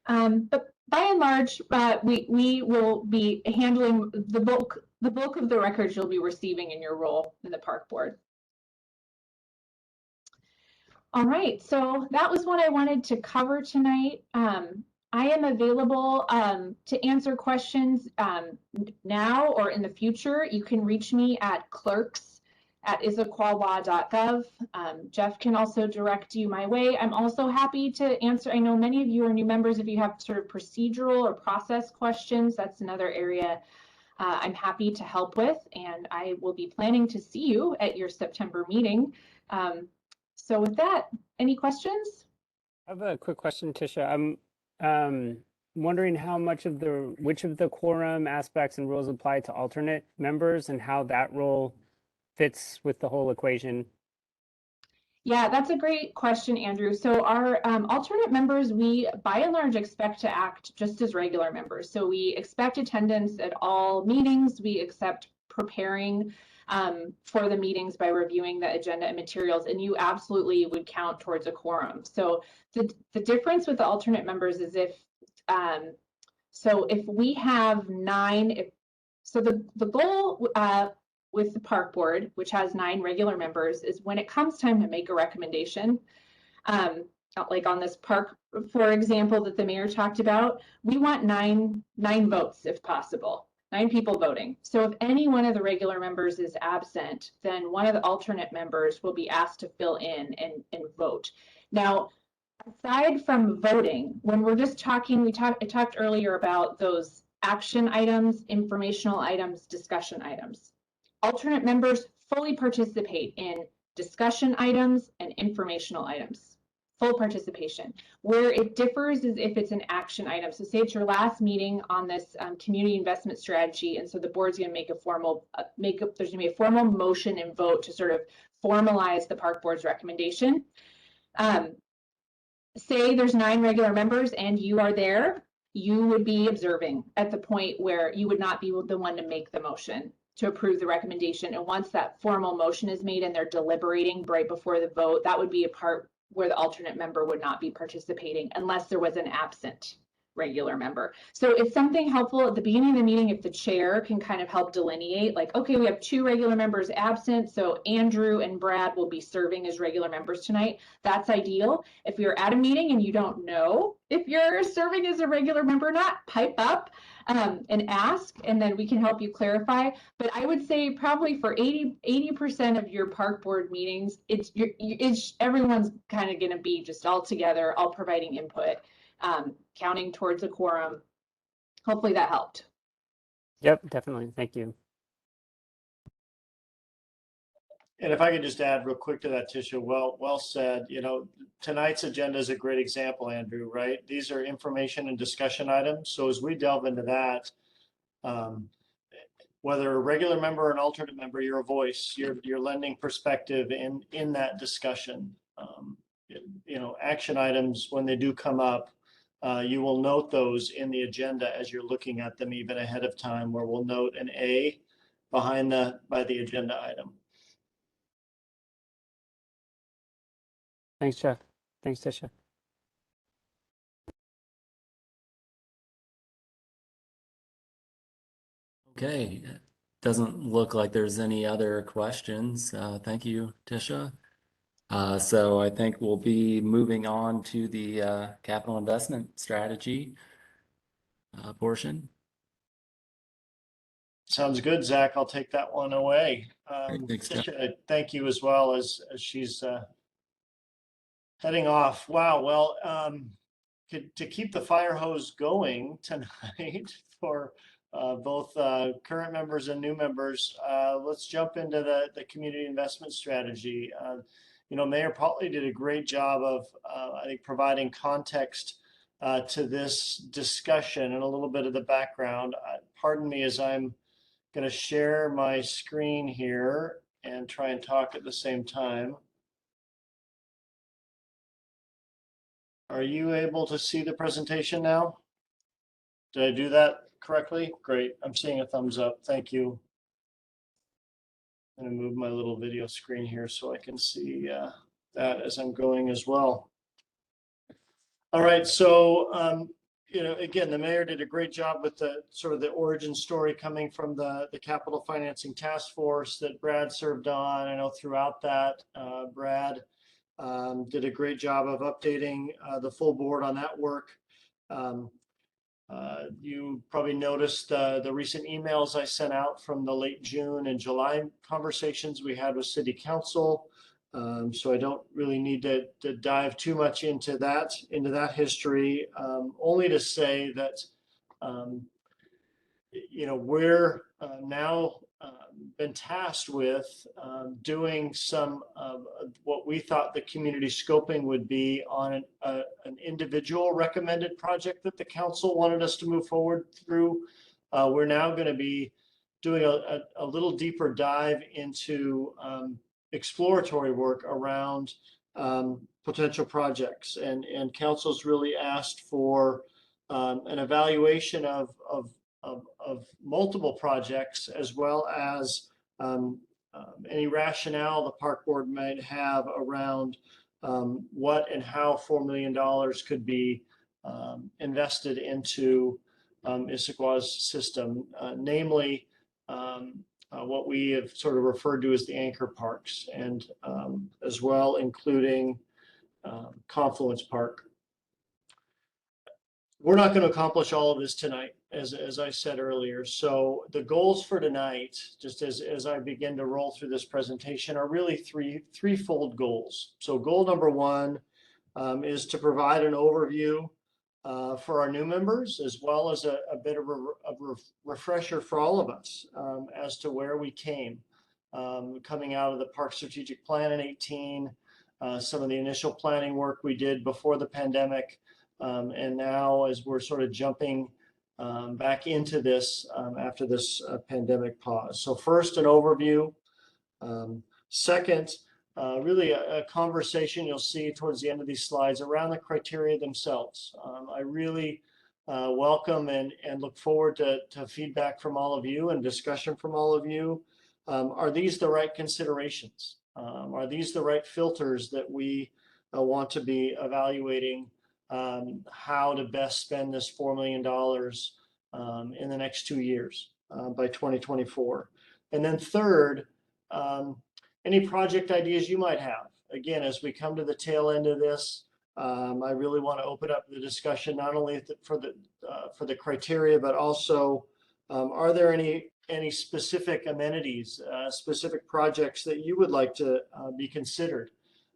But by and large, we will be handling the bulk of the records you'll be receiving in your role in the park board. All right, so that was what I wanted to cover tonight. I am available to answer questions now or in the future. You can reach me at clerks@issaquahlaw.gov. Jeff can also direct you my way. I'm also happy to answer. I know many of you are new members. If you have sort of procedural or process questions, that's another area I'm happy to help with. And I will be planning to see you at your September meeting. So with that, any questions? I have a quick question, Tisha. I'm wondering which of the quorum aspects and rules apply to alternate members and how that role fits with the whole equation. Yeah, that's a great question, Andrew. So our alternate members, we by and large expect to act just as regular members. So we expect attendance at all meetings. We accept preparing for the meetings by reviewing the agenda and materials, and you absolutely would count towards a quorum. So the difference with the alternate members is if we have 9, so the goal with the park board, which has 9 regular members, is when it comes time to make a recommendation, like on this park, for example, that the mayor talked about, we want nine votes if possible. 9 people voting. So if any one of the regular members is absent, then one of the alternate members will be asked to fill in and vote. Now, aside from voting, when we're just talking, I talked earlier about those action items, informational items, discussion items. Alternate members fully participate in discussion items and informational items. Full participation. Where it differs is if it's an action item. So say it's your last meeting on this community investment strategy, and so the board's going to make a formal there's going to be a formal motion and vote to sort of formalize the park board's recommendation. Say there's 9 regular members and you are there, you would be observing at the point where you would not be the one to make the motion to approve the recommendation. And once that formal motion is made and they're deliberating right before the vote, that would be a part where the alternate member would not be participating unless there was an absent regular member. So it's something helpful at the beginning of the meeting if the chair can kind of help delineate, like, okay, we have 2 regular members absent, so Andrew and Brad will be serving as regular members tonight. That's ideal. If you're at a meeting and you don't know if you're serving as a regular member or not, pipe up and ask, and then we can help you clarify. But I would say probably for 80% of your park board meetings, it's everyone's kind of going to be just all together, all providing input. Counting towards a quorum. Hopefully that helped. Yep, definitely. Thank you. And if I could just add real quick to that, Tisha, well said. You know, tonight's agenda is a great example, Andrew, right? These are information and discussion items. So as we delve into that, whether a regular member or an alternate member, you're a voice, you're lending perspective in that discussion. You know, action items, when they do come up, you will note those in the agenda as you're looking at them even ahead of time, where we'll note an A by the agenda item. Thanks, Jeff. Thanks, Tisha. Okay, Doesn't look like there's any other questions. Thank you, Tisha. So I think we'll be moving on to the capital investment strategy portion. Sounds good, Zach. I'll take that one away. Great, thanks, Jeff. Tisha, thank you as well as she's heading off. Wow. Well, to keep the fire hose going tonight for both current members and new members, let's jump into the community investment strategy. You know, Mayor Polly did a great job of, I think, providing context to this discussion and a little bit of the background. Pardon me as I'm going to share my screen here and try and talk at the same time. Are you able to see the presentation now? Did I do that correctly? Great. I'm seeing a thumbs up. Thank you. I'm going to move my little video screen here so I can see that as I'm going as well. All right. So, you know, again, the mayor did a great job with the sort of the origin story coming from the capital financing task force that Brad served on. I know throughout that, Brad did a great job of updating the full board on that work. You probably noticed the recent emails I sent out from the late June and July conversations we had with City Council. So I don't really need to dive too much into that history, only to say that, you know, we're now been tasked with doing some of what we thought the community scoping would be on an individual recommended project that the council wanted us to move forward through. We're now going to be doing a little deeper dive into exploratory work around potential projects, and council's really asked for an evaluation of multiple projects, as well as any rationale the park board might have around what and how $4 million could be invested into Issaquah's system, namely what we have sort of referred to as the anchor parks, and as well including Confluence Park. We're not going to accomplish all of this tonight, as I said earlier. So the goals for tonight, just as I begin to roll through this presentation, are really threefold goals. So goal number one is to provide an overview for our new members, as well as a bit of a refresher for all of us as to where we came coming out of the Park Strategic Plan in 2018, some of the initial planning work we did before the pandemic, and now as we're sort of jumping back into this after this pandemic pause. So first, an overview. Second, really a conversation you'll see towards the end of these slides around the criteria themselves. I really welcome and look forward to feedback from all of you and discussion from all of you. Are these the right considerations? Are these the right filters that we want to be evaluating how to best spend this $4 million in the next 2 years by 2024? And then third, any project ideas you might have. Again, as we come to the tail end of this, I really want to open up the discussion not only for the criteria, but also are there any specific amenities, specific projects that you would like to be considered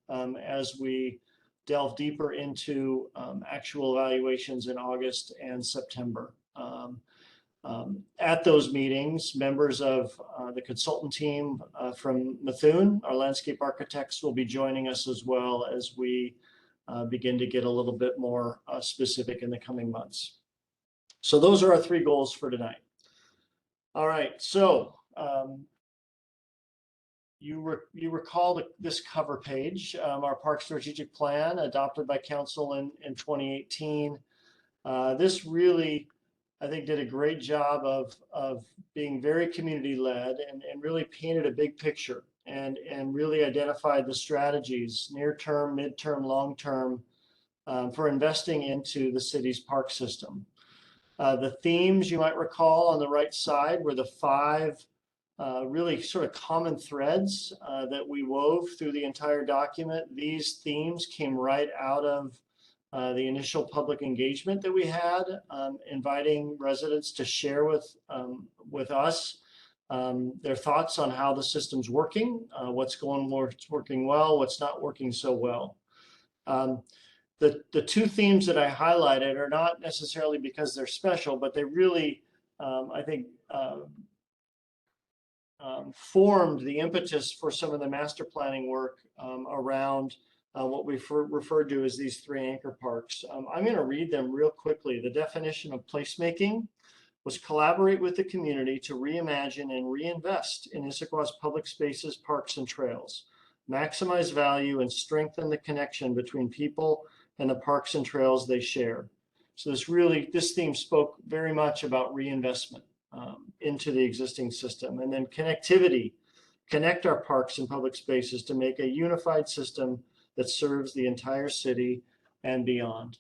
as we delve deeper into actual evaluations in August and September. At those meetings, members of the consultant team from Methuen, our landscape architects, will be joining us, as well as we begin to get a little bit more specific in the coming months. So those are our three goals for tonight. All right, so you recall this cover page, our Park Strategic Plan adopted by Council in 2018. This really, I think, did a great job of being very community-led and really painted a big picture and really identified the strategies, near-term, mid-term, long-term, for investing into the city's park system. The themes you might recall on the right side were the 5 really sort of common threads that we wove through the entire document. These themes came right out of the initial public engagement that we had, inviting residents to share with us their thoughts on how the system's working, what's working well, what's not working so well. The two themes that I highlighted are not necessarily because they're special, but they really, I think, formed the impetus for some of the master planning work around what we referred to as these three anchor parks. I'm going to read them real quickly. The definition of placemaking was collaborate with the community to reimagine and reinvest in Issaquah's public spaces, parks, and trails, maximize value, and strengthen the connection between people and the parks and trails they share. So this theme spoke very much about reinvestment into the existing system. And then connectivity, connect our parks and public spaces to make a unified system that serves the entire city and beyond.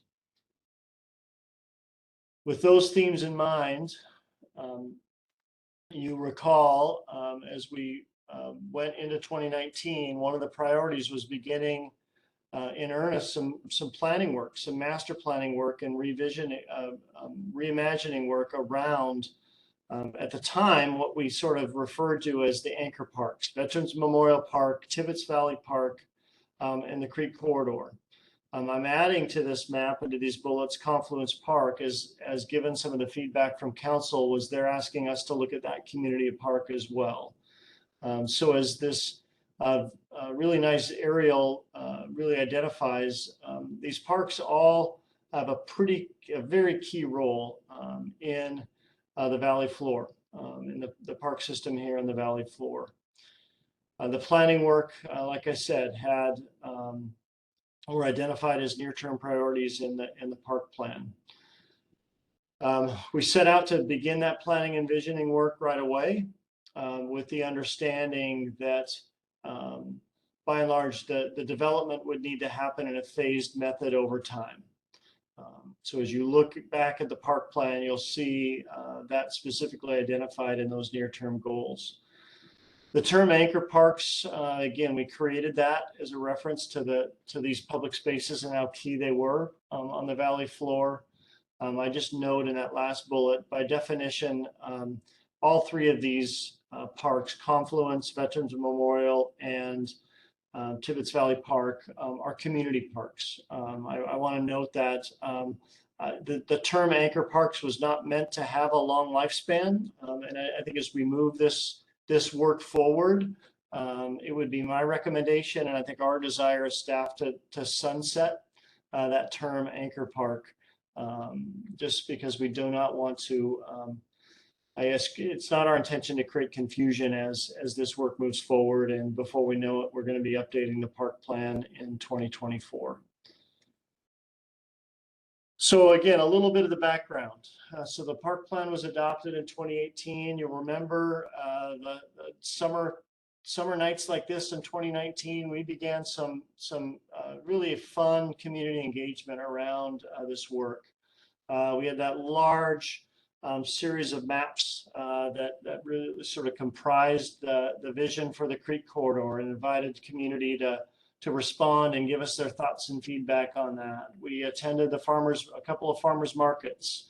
With those themes in mind, you recall as we went into 2019, one of the priorities was beginning in earnest some planning work, some master planning work and reimagining work around, at the time, what we sort of referred to as the anchor parks: Veterans Memorial Park, Tibbetts Valley Park, and the Creek Corridor. I'm adding to this map and to these bullets Confluence Park, as given some of the feedback from council was they're asking us to look at that community park as well. So as this really nice aerial really identifies, these parks all have a very key role in the valley floor, in the park system here in the valley floor. The planning work, like I said, had were identified as near-term priorities in the park plan. We set out to begin that planning and visioning work right away, with the understanding that by and large the development would need to happen in a phased method over time. So as you look back at the park plan, you'll see that specifically identified in those near-term goals. The term anchor parks, again, we created that as a reference to these public spaces and how key they were on the valley floor. I just note in that last bullet, by definition, all three of these parks, Confluence, Veterans Memorial, and Tibbetts Valley Park, are community parks. I want to note that the term anchor parks was not meant to have a long lifespan, and I think as we move this work forward, it would be my recommendation, and I think our desire as staff, to sunset that term anchor park, just because we do not want to, I guess it's not our intention to create confusion as this work moves forward, and before we know it, we're going to be updating the park plan in 2024. So again, a little bit of the background. So the park plan was adopted in 2018. You'll remember the summer nights like this in 2019, we began some really fun community engagement around this work. We had that large series of maps that really sort of comprised the vision for the Creek Corridor, and invited the community to respond and give us their thoughts and feedback on that. We attended a couple of farmers markets.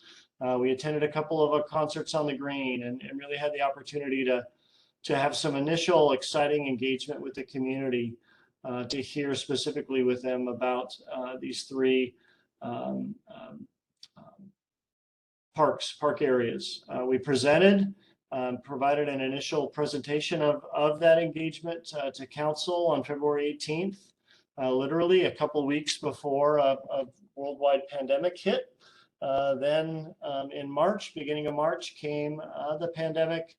We attended a couple of concerts on the green, and really had the opportunity to have some initial exciting engagement with the community, to hear specifically with them about these three park areas. We presented, provided an initial presentation of that engagement to council on February 18th, literally a couple weeks before a worldwide pandemic hit. Then in March, beginning of March, came the pandemic,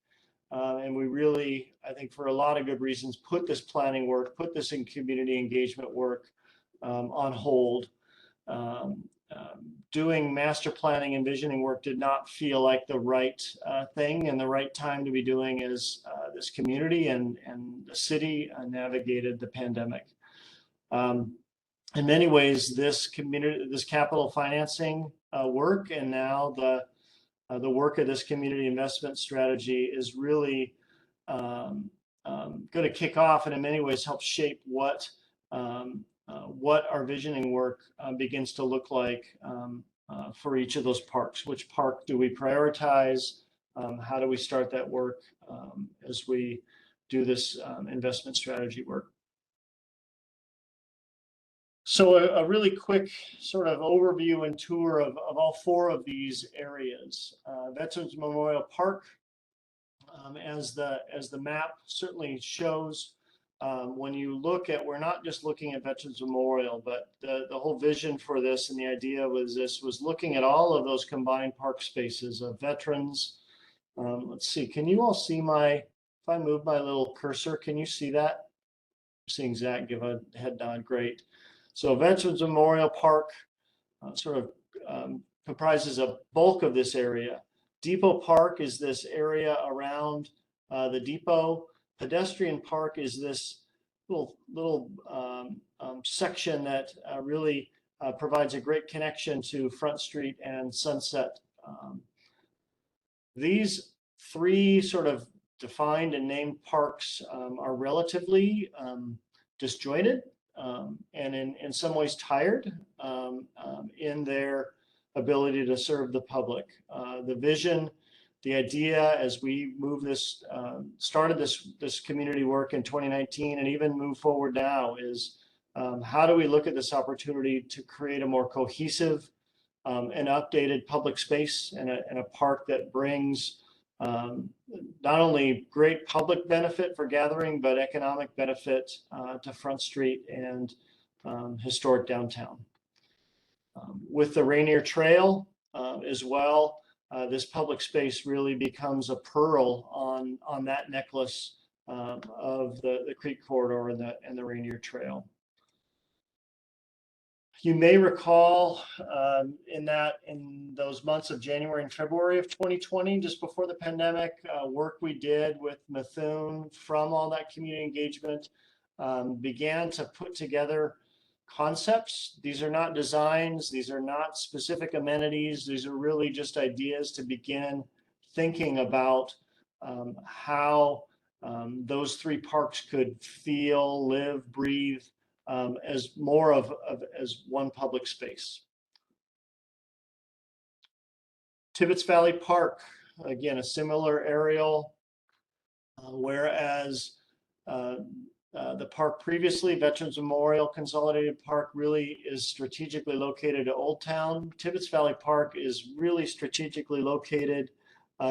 and we really, I think for a lot of good reasons, put this planning work, put this in community engagement work on hold. Doing master planning and visioning work did not feel like the right thing and the right time to be doing as this community and the city navigated the pandemic. In many ways, this capital financing work, and now the work of this community investment strategy, is really going to kick off and in many ways help shape what our visioning work begins to look like for each of those parks. Which park do we prioritize? How do we start that work as we do this investment strategy work? So a really quick sort of overview and tour of all four of these areas. Veterans Memorial Park, as the map certainly shows, when you look at, we're not just looking at Veterans Memorial, but the whole vision for this and the idea was looking at all of those combined park spaces of veterans. Let's see, can you all see if I move my little cursor, can you see that? I'm seeing Zach give a head nod, great. So Veterans Memorial Park sort of comprises a bulk of this area. Depot Park is this area around the depot. Pedestrian Park is this little section that really provides a great connection to Front Street and Sunset. These three sort of defined and named parks are relatively disjointed and in some ways tired in their ability to serve the public. The vision, the idea as we move this, started this community work in 2019 and even move forward now is how do we look at this opportunity to create a more cohesive and updated public space and a park that brings not only great public benefit for gathering, but economic benefit to Front Street and historic downtown. With the Rainier Trail as well, this public space really becomes a pearl on that necklace of the Creek Corridor and the Rainier Trail. You may recall in those months of January and February of 2020, just before the pandemic, work we did with Methuen from all that community engagement began to put together concepts. These are not designs, these are not specific amenities, these are really just ideas to begin thinking about how those three parks could feel, live, breathe, as more as one public space. Tibbetts Valley Park, again, a similar aerial, whereas the park previously, Veterans Memorial Consolidated Park, really is strategically located at Old Town. Tibbetts Valley Park is really strategically located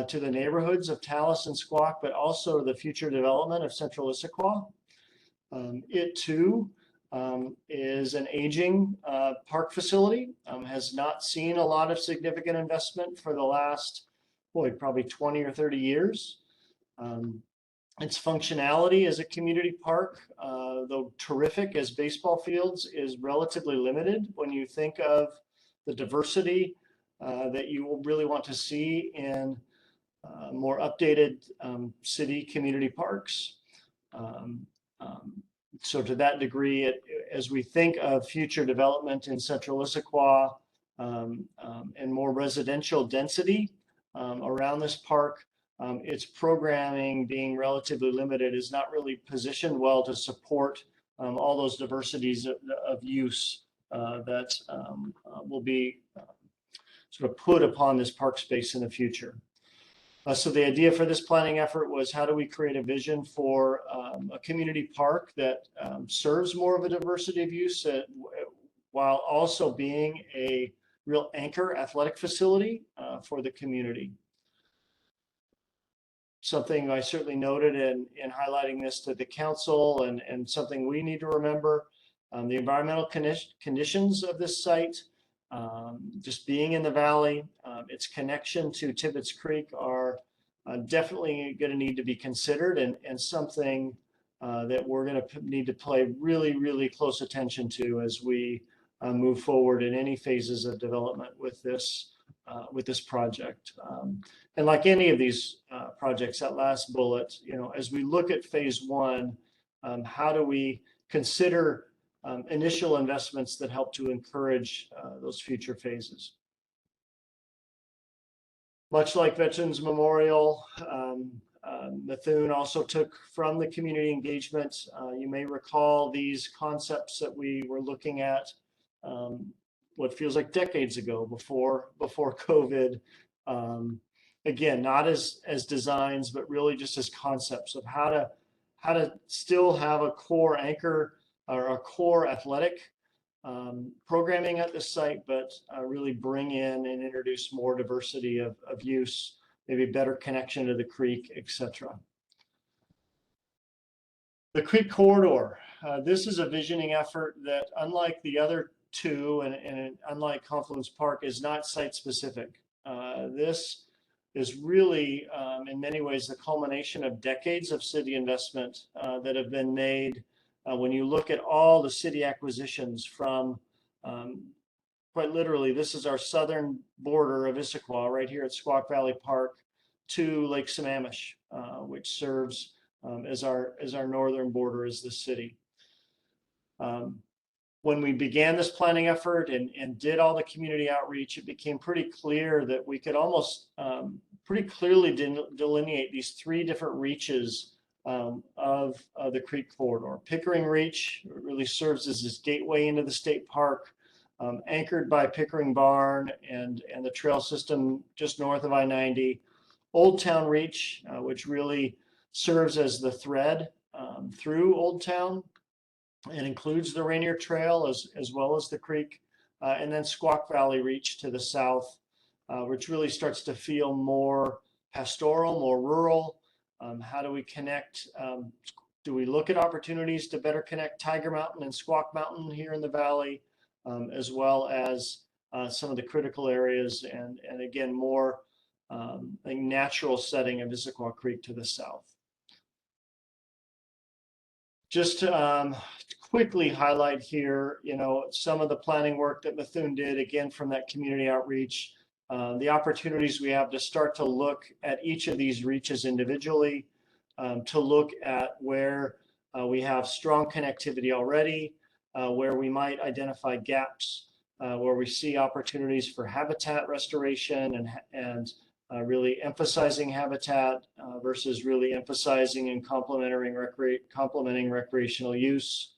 to the neighborhoods of Tallis and Squawk, but also the future development of Central Issaquah. It too is an aging park facility, has not seen a lot of significant investment for the last, probably 20 or 30 years. Its functionality as a community park, though terrific as baseball fields, is relatively limited when you think of the diversity that you will really want to see in more updated city community parks. So to that degree, as we think of future development in Central Issaquah and more residential density around this park, its programming being relatively limited is not really positioned well to support all those diversities of use that will be sort of put upon this park space in the future. So the idea for this planning effort was how do we create a vision for a community park that serves more of a diversity of use while also being a real anchor athletic facility for the community. Something I certainly noted in highlighting this to the council and something we need to remember, the environmental conditions of this site, just being in the valley, its connection to Tibbetts Creek are definitely going to need to be considered and something that we're going to need to pay really, really close attention to as we move forward in any phases of development with this project. And like any of these projects, that last bullet, as we look at phase one, how do we consider initial investments that help to encourage those future phases? Much like Veterans Memorial, Methuen also took from the community engagement. You may recall these concepts that we were looking at what feels like decades ago before COVID. Again, not as designs, but really just as concepts of how to still have a core anchor or a core athletic programming at the site, but really bring in and introduce more diversity of use, maybe better connection to the creek, etc. The creek corridor. This is a visioning effort that, unlike the other two, and unlike Confluence Park, is not site specific. This is really, in many ways, the culmination of decades of city investment that have been made. When you look at all the city acquisitions from, quite literally, this is our southern border of Issaquah, right here at Squaw Valley Park, to Lake Sammamish, which serves as our northern border is the city. When we began this planning effort and did all the community outreach, it became pretty clear that we could almost pretty clearly delineate these three different reaches of the creek corridor. Pickering Reach really serves as this gateway into the state park, anchored by Pickering Barn and the trail system just north of I-90. Old Town Reach, which really serves as the thread through Old Town and includes the Rainier Trail as well as the creek, and then Squaw Valley Reach to the south, which really starts to feel more pastoral, more rural. How do we connect? Do we look at opportunities to better connect Tiger Mountain and Squaw Mountain here in the valley, as well as some of the critical areas and again, more a natural setting of Issaquah Creek to the south. Just to quickly highlight here, some of the planning work that Methuen did, again, from that community outreach, the opportunities we have to start to look at each of these reaches individually, to look at where we have strong connectivity already, where we might identify gaps, where we see opportunities for habitat restoration and really emphasizing habitat versus really emphasizing and complementing recreational use.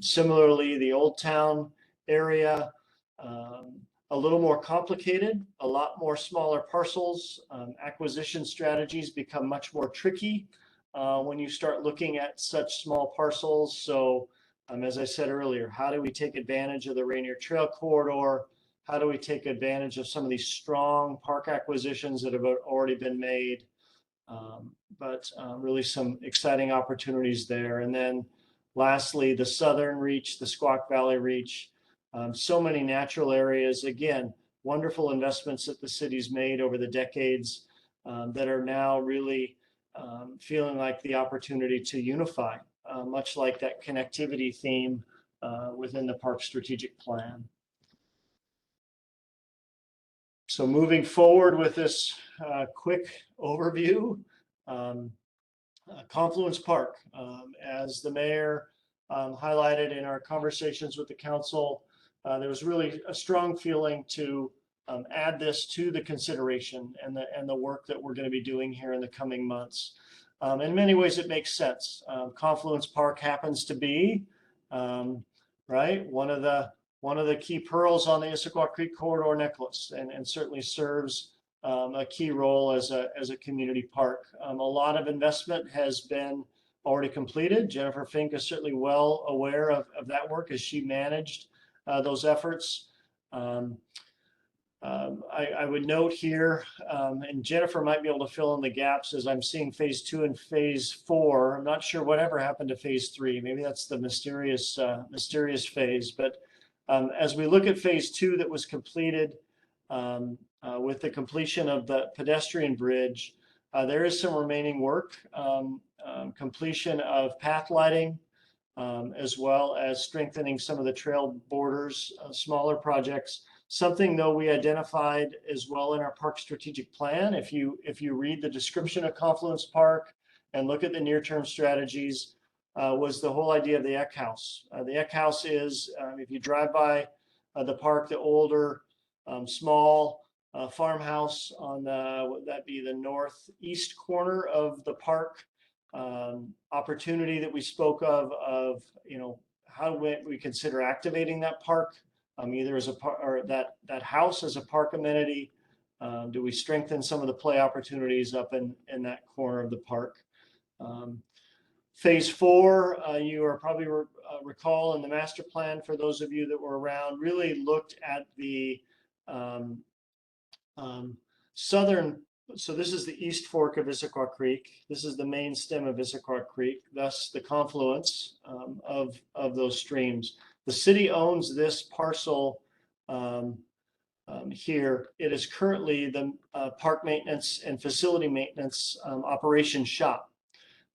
Similarly, the Old Town area, a little more complicated, a lot more smaller parcels. Acquisition strategies become much more tricky when you start looking at such small parcels. So as I said earlier, how do we take advantage of the Rainier Trail corridor? How do we take advantage of some of these strong park acquisitions that have already been made? But really some exciting opportunities there. And then lastly, the southern reach, the Squaw Valley Reach, so many natural areas. Again, wonderful investments that the city's made over the decades that are now really feeling like the opportunity to unify, much like that connectivity theme within the park strategic plan. So moving forward with this quick overview, Confluence Park, as the mayor highlighted in our conversations with the council, there was really a strong feeling to add this to the consideration and the work that we're going to be doing here in the coming months. In many ways, it makes sense. Confluence Park happens to be, right, one of the key pearls on the Issaquah Creek corridor necklace, and certainly serves a key role as a community park. A lot of investment has been already completed. Jennifer Fink is certainly well aware of that work as she managed those efforts. I would note here, and Jennifer might be able to fill in the gaps as I'm seeing phase 2 and phase 4. I'm not sure whatever happened to phase 3. Maybe that's the mysterious phase. But as we look at phase 2 that was completed with the completion of the pedestrian bridge, there is some remaining work, completion of path lighting, as well as strengthening some of the trail borders, smaller projects. Something though we identified as well in our park strategic plan. If you read the description of Confluence Park and look at the near-term strategies, was the whole idea of the Eck House. The Eck House is, if you drive by the park, the older, small farmhouse on the, would that be the northeast corner of the park. Opportunity that we spoke of, you know, how we consider activating that park, either as a part, or that house as a park amenity. Do we strengthen some of the play opportunities up in that corner of the park? Phase 4, you are probably recall in the master plan, for those of you that were around, really looked at the southern. So this is the east fork of Issaquah Creek. This is the main stem of Issaquah Creek, thus the confluence of those streams. The city owns this parcel here. It is currently the park maintenance and facility maintenance operations shop.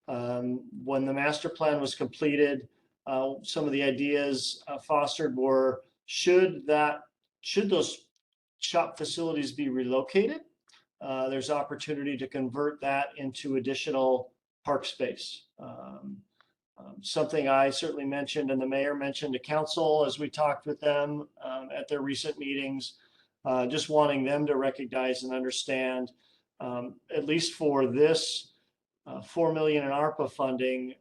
When the master plan was completed, some of the ideas fostered were, should those shop facilities be relocated? There's opportunity to convert that into additional park space. Something I certainly mentioned, and the mayor mentioned to council as we talked with them at their recent meetings, just wanting them to recognize and understand, at least for this $4 million in ARPA funding,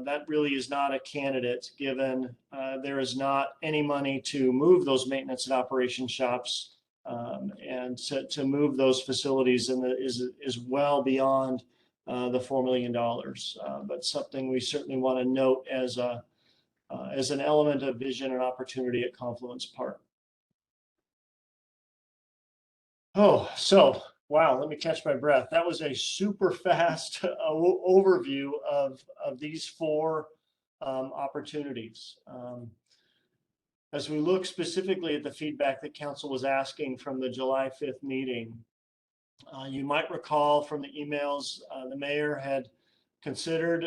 that really is not a candidate, given there is not any money to move those maintenance and operation shops, and to move those facilities is well beyond the $4 million. But something we certainly want to note as an element of vision and opportunity at Confluence Park. Oh, so wow, let me catch my breath. That was a super fast overview of these 4 opportunities. As we look specifically at the feedback that council was asking from the July 5th meeting, you might recall from the emails, the mayor had considered,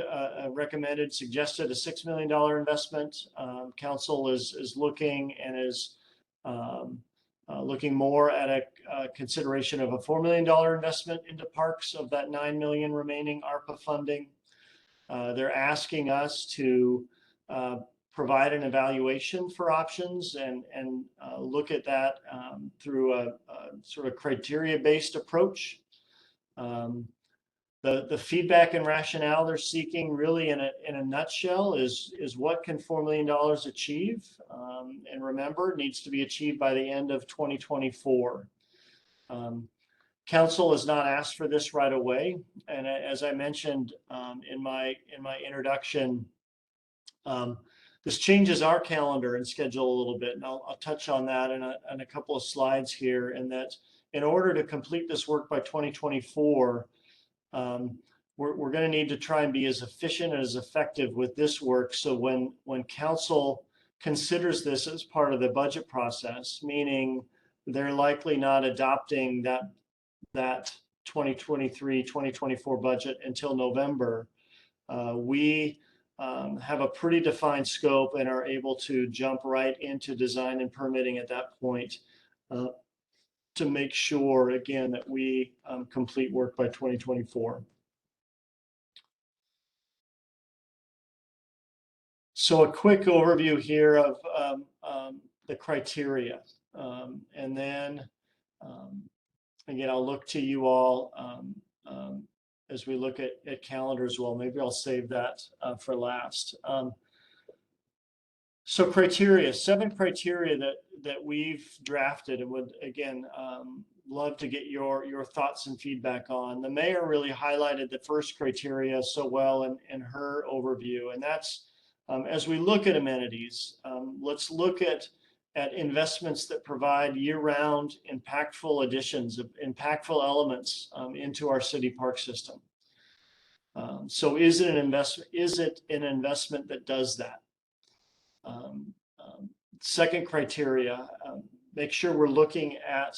recommended, suggested a $6 million investment. Council is looking and is looking more at a consideration of a $4 million investment into parks of that $9 million remaining ARPA funding. They're asking us to provide an evaluation for options and look at that through a sort of criteria-based approach. The feedback and rationale they're seeking, really in a nutshell, is what can $4 million achieve? And remember, it needs to be achieved by the end of 2024. Council has not asked for this right away, and as I mentioned in my introduction, this changes our calendar and schedule a little bit, and I'll touch on that in a couple of slides here. And that in order to complete this work by 2024, we're going to need to try and be as efficient and as effective with this work. So when council considers this as part of the budget process, meaning they're likely not adopting that 2023-2024 budget until November, we have a pretty defined scope and are able to jump right into design and permitting at that point to make sure, again, that we complete work by 2024. So a quick overview here of the criteria. And then, again, I'll look to you all as we look at calendar as well. Maybe I'll save that for last. So criteria, 7 criteria that we've drafted, and would again love to get your thoughts and feedback on. The mayor really highlighted the first criteria so well in her overview, and that's as we look at amenities, let's look at investments that provide year-round impactful additions of impactful elements into our city park system. So is it an investment? Is it an investment that does that? Second criteria, make sure we're looking at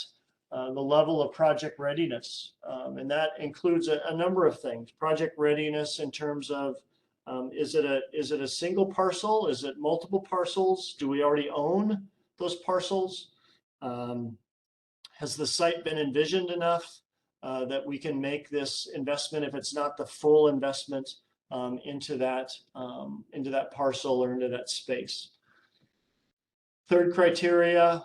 the level of project readiness, and that includes a number of things. Project readiness in terms of is it a single parcel? Is it multiple parcels? Do we already own those parcels? Has the site been envisioned enough that we can make this investment, if it's not the full investment, into that parcel or into that space? Third criteria,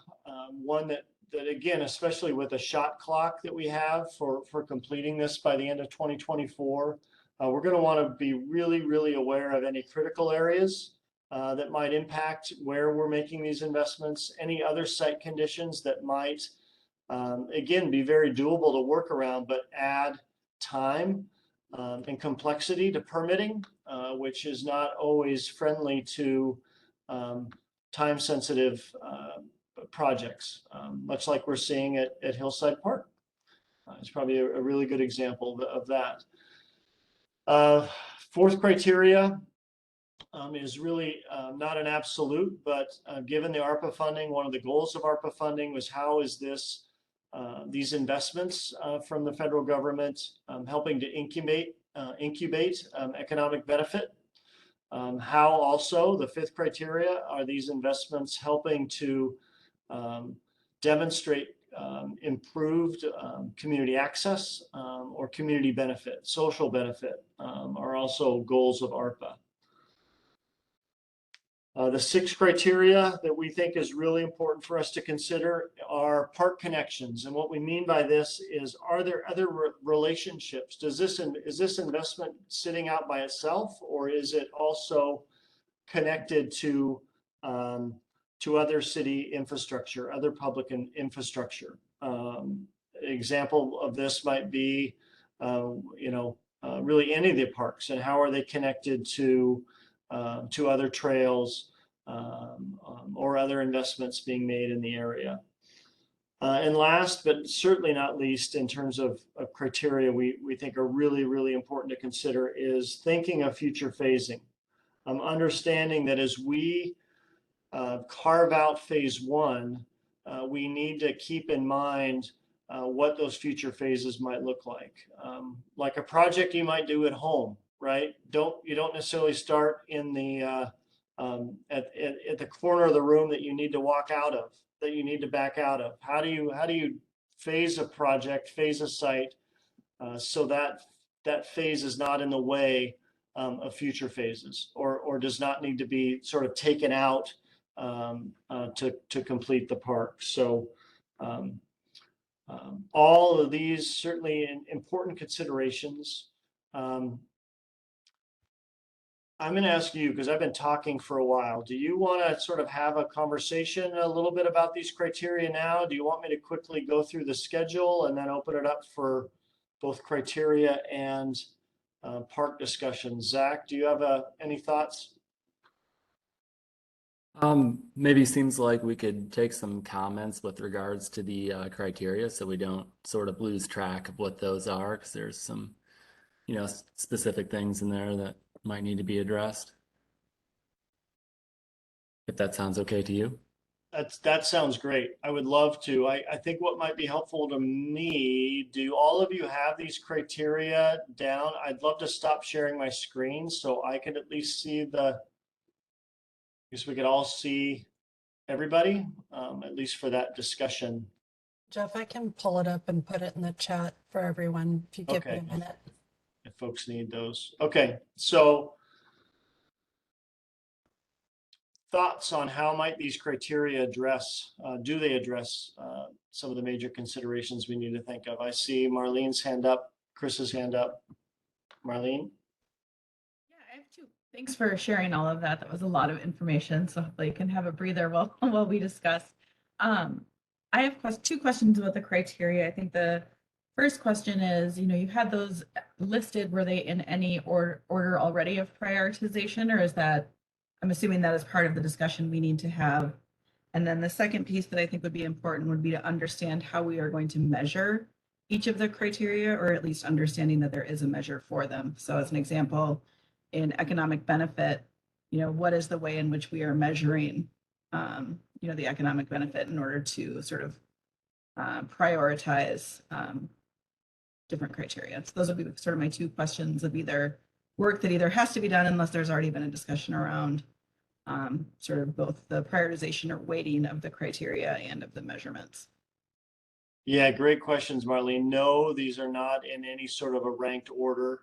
one that again, especially with the shot clock that we have for completing this by the end of 2024, we're going to want to be really, really aware of any critical areas that might impact where we're making these investments, any other site conditions that might, again, be very doable to work around, but add time and complexity to permitting, which is not always friendly to time-sensitive projects, much like we're seeing at Hillside Park. It's probably a really good example of that. Fourth criteria is really not an absolute, but given the ARPA funding, one of the goals of ARPA funding was how is this, these investments from the federal government helping to incubate economic benefit. How also, the fifth criteria, are these investments helping to demonstrate improved community access or community benefit, social benefit, are also goals of ARPA. The sixth criteria that we think is really important for us to consider are park connections. And what we mean by this is, are there other relationships? Is this investment sitting out by itself, or is it also connected to other city infrastructure, other public infrastructure? Example of this might be, really any of the parks, and how are they connected to other trails or other investments being made in the area. And last, but certainly not least, in terms of criteria we think are really, really important to consider, is thinking of future phasing. Understanding that as we carve out phase one, we need to keep in mind what those future phases might look like. Like a project you might do at home, right? You don't necessarily start in the at the corner of the room that you need to walk out of, that you need to back out of. How do you phase a project, phase a site, so that that phase is not in the way of future phases, or does not need to be sort of taken out to complete the park. So all of these certainly important considerations. I'm going to ask you, because I've been talking for a while, do you want to sort of have a conversation a little bit about these criteria now? Do you want me to quickly go through the schedule and then open it up for both criteria and park discussions? Zach, do you have any thoughts? Maybe seems like we could take some comments with regards to the criteria, so we don't sort of lose track of what those are, because there's some, specific things in there that might need to be addressed. If that sounds okay to you. That sounds great. I would love to. I think what might be helpful to me, do all of you have these criteria down? I'd love to stop sharing my screen so I could at least see I guess we could all see everybody, at least for that discussion. Jeff, I can pull it up and put it in the chat for everyone if you give me a minute. If folks need those. Okay, so thoughts on how might these criteria address, do they address some of the major considerations we need to think of? I see Marlene's hand up, Chris's hand up. Marlene? Yeah, I have two. Thanks for sharing all of that. That was a lot of information, so hopefully you can have a breather while we discuss. I have two questions about the criteria. I think the first question is, you had those listed. Were they in any order already of prioritization, or is that, I'm assuming that is part of the discussion we need to have. And then the second piece that I think would be important would be to understand how we are going to measure each of the criteria, or at least understanding that there is a measure for them. So as an example, in economic benefit, what is the way in which we are measuring, the economic benefit in order to sort of prioritize different criteria. So those would be sort of my two questions of either work that either has to be done unless there's already been a discussion around sort of both the prioritization or weighting of the criteria and of the measurements. Yeah, great questions, Marlene. No, these are not in any sort of a ranked order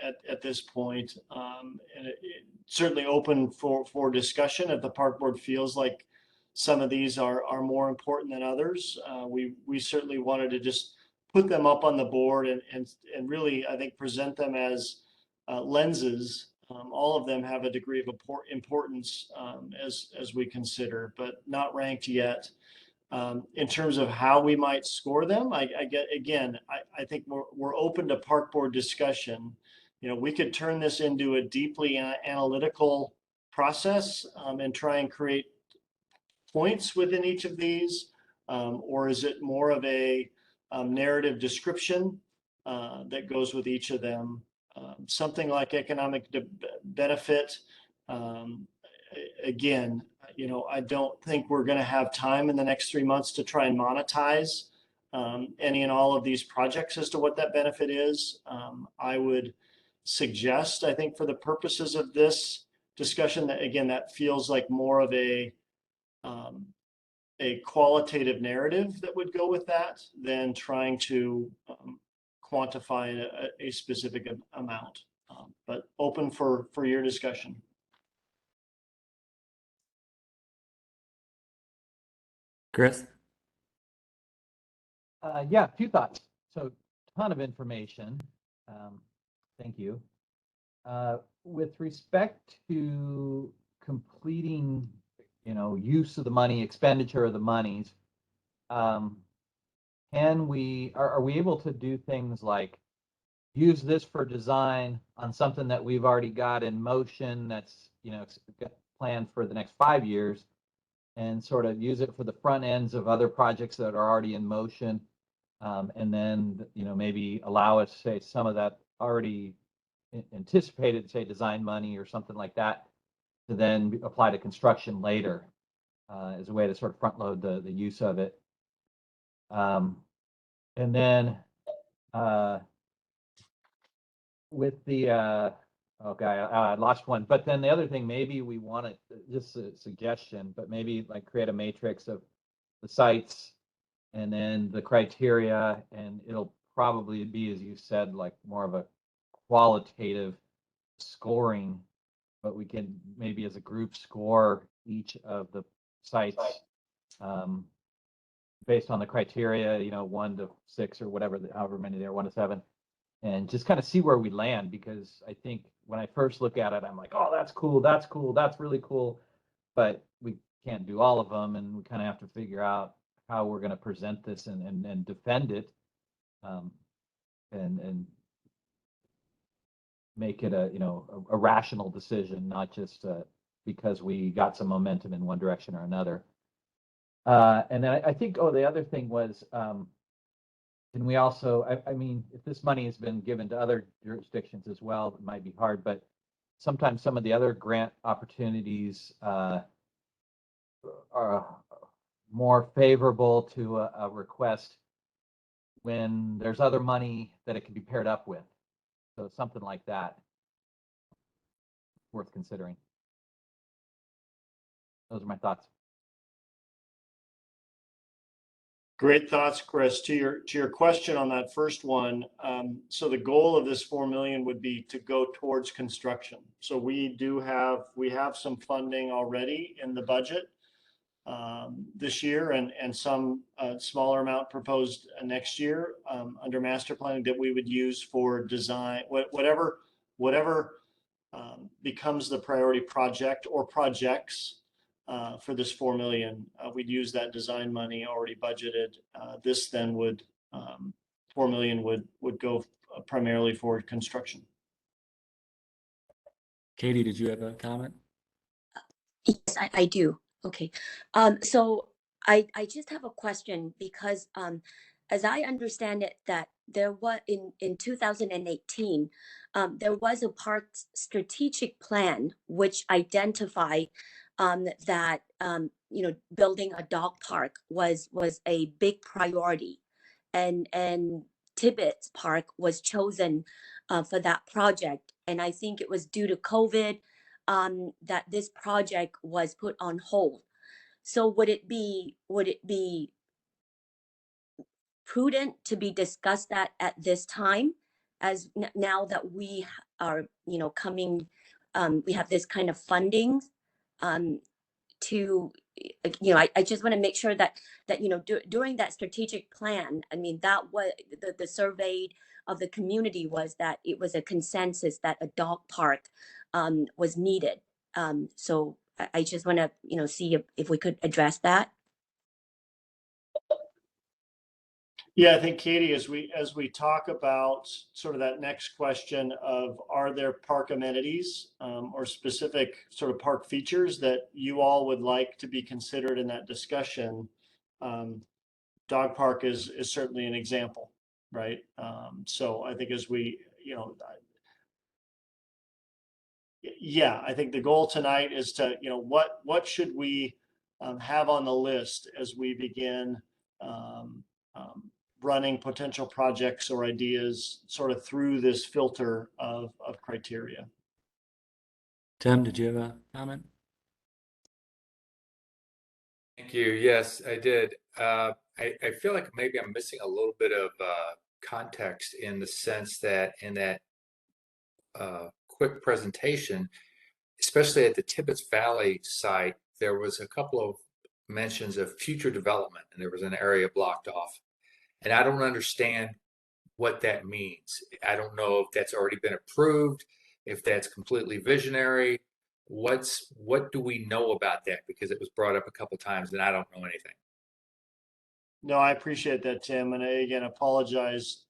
at this point. And it certainly open for discussion if the park board feels like some of these are more important than others. We certainly wanted to just put them up on the board and really, I think, present them as lenses. All of them have a degree of importance as we consider, but not ranked yet. In terms of how we might score them, I think we're open to park board discussion. You know, we could turn this into a deeply analytical process and try and create points within each of these, or is it more of a narrative description that goes with each of them? Something like economic benefit. Again, you know, I don't think we're going to have time in the next 3 months to try and monetize any and all of these projects as to what that benefit is. I would suggest, I think, for the purposes of this discussion, that again, that feels like more of a qualitative narrative that would go with that than trying to quantify a specific amount, but open for your discussion. Chris? Yeah, a few thoughts. So, ton of information. Thank you. With respect to completing, you know, use of the money, expenditure of the monies, are we able to do things like use this for design on something that we've already got in motion that's, you know, planned for the next 5 years, and sort of use it for the front ends of other projects that are already in motion, and then, you know, maybe allow us, say, some of that already anticipated, say, design money or something like that, to then apply to construction later, as a way to sort of front load the use of it. And then with the I lost one, but then the other thing, maybe we want to, just a suggestion, but maybe like create a matrix of the sites and then the criteria, and it'll probably be, as you said, like more of a qualitative scoring, but we can maybe as a group score each of the sites based on the criteria, you know, 1 to 6 or whatever, however many there are, 1 to 7, and just kind of see where we land. Because I think when I first look at it, I'm like, oh, that's cool, that's cool, that's really cool, but we can't do all of them, and we kind of have to figure out how we're going to present this and defend it, and make it a, you know, a rational decision, not just because we got some momentum in one direction or another. And then I think, the other thing was, can we also, I mean, if this money has been given to other jurisdictions as well, it might be hard, but sometimes some of the other grant opportunities are more favorable to a request when there's other money that it can be paired up with. So something like that, worth considering. Those are my thoughts. Great thoughts, Chris. To your question on that first one, so the goal of this 4 million would be to go towards construction. So we have some funding already in the budget this year, and some smaller amount proposed next year under master planning that we would use for design, whatever becomes the priority project or projects. For this 4 million, we'd use that design money already budgeted. This then would 4 million would go primarily for construction. Katie, did you have a comment? Yes, I do. Okay. So I just have a question, because as I understand it, that there was in 2018, there was a park strategic plan which identified that you know, building a dog park was a big priority, and Tibbetts Park was chosen for that project. And I think it was due to COVID that this project was put on hold. So would it be prudent to be discussed that at this time, as now that we are, you know, coming, we have this kind of funding to, I just want to make sure that during that strategic plan, I mean, that was the survey of the community was that it was a consensus that a dog park was needed. So I just want to see if we could address that. Yeah, I think Katie, as we talk about sort of that next question of are there park amenities or specific sort of park features that you all would like to be considered in that discussion, dog park is certainly an example, right? So I think as we, yeah, I think the goal tonight is to, what should we have on the list as we begin running potential projects or ideas sort of through this filter of criteria. Tim, did you have a comment? Thank you. Yes, I did. I feel like maybe I'm missing a little bit of context in the sense that in that quick presentation, especially at the Tibbetts Valley site, there was a couple of mentions of future development, and there was an area blocked off. And I don't understand what that means. I don't know if that's already been approved, if that's completely visionary. What do we know about that? Because it was brought up a couple times and I don't know anything. No, I appreciate that, Tim. And I, again, apologize.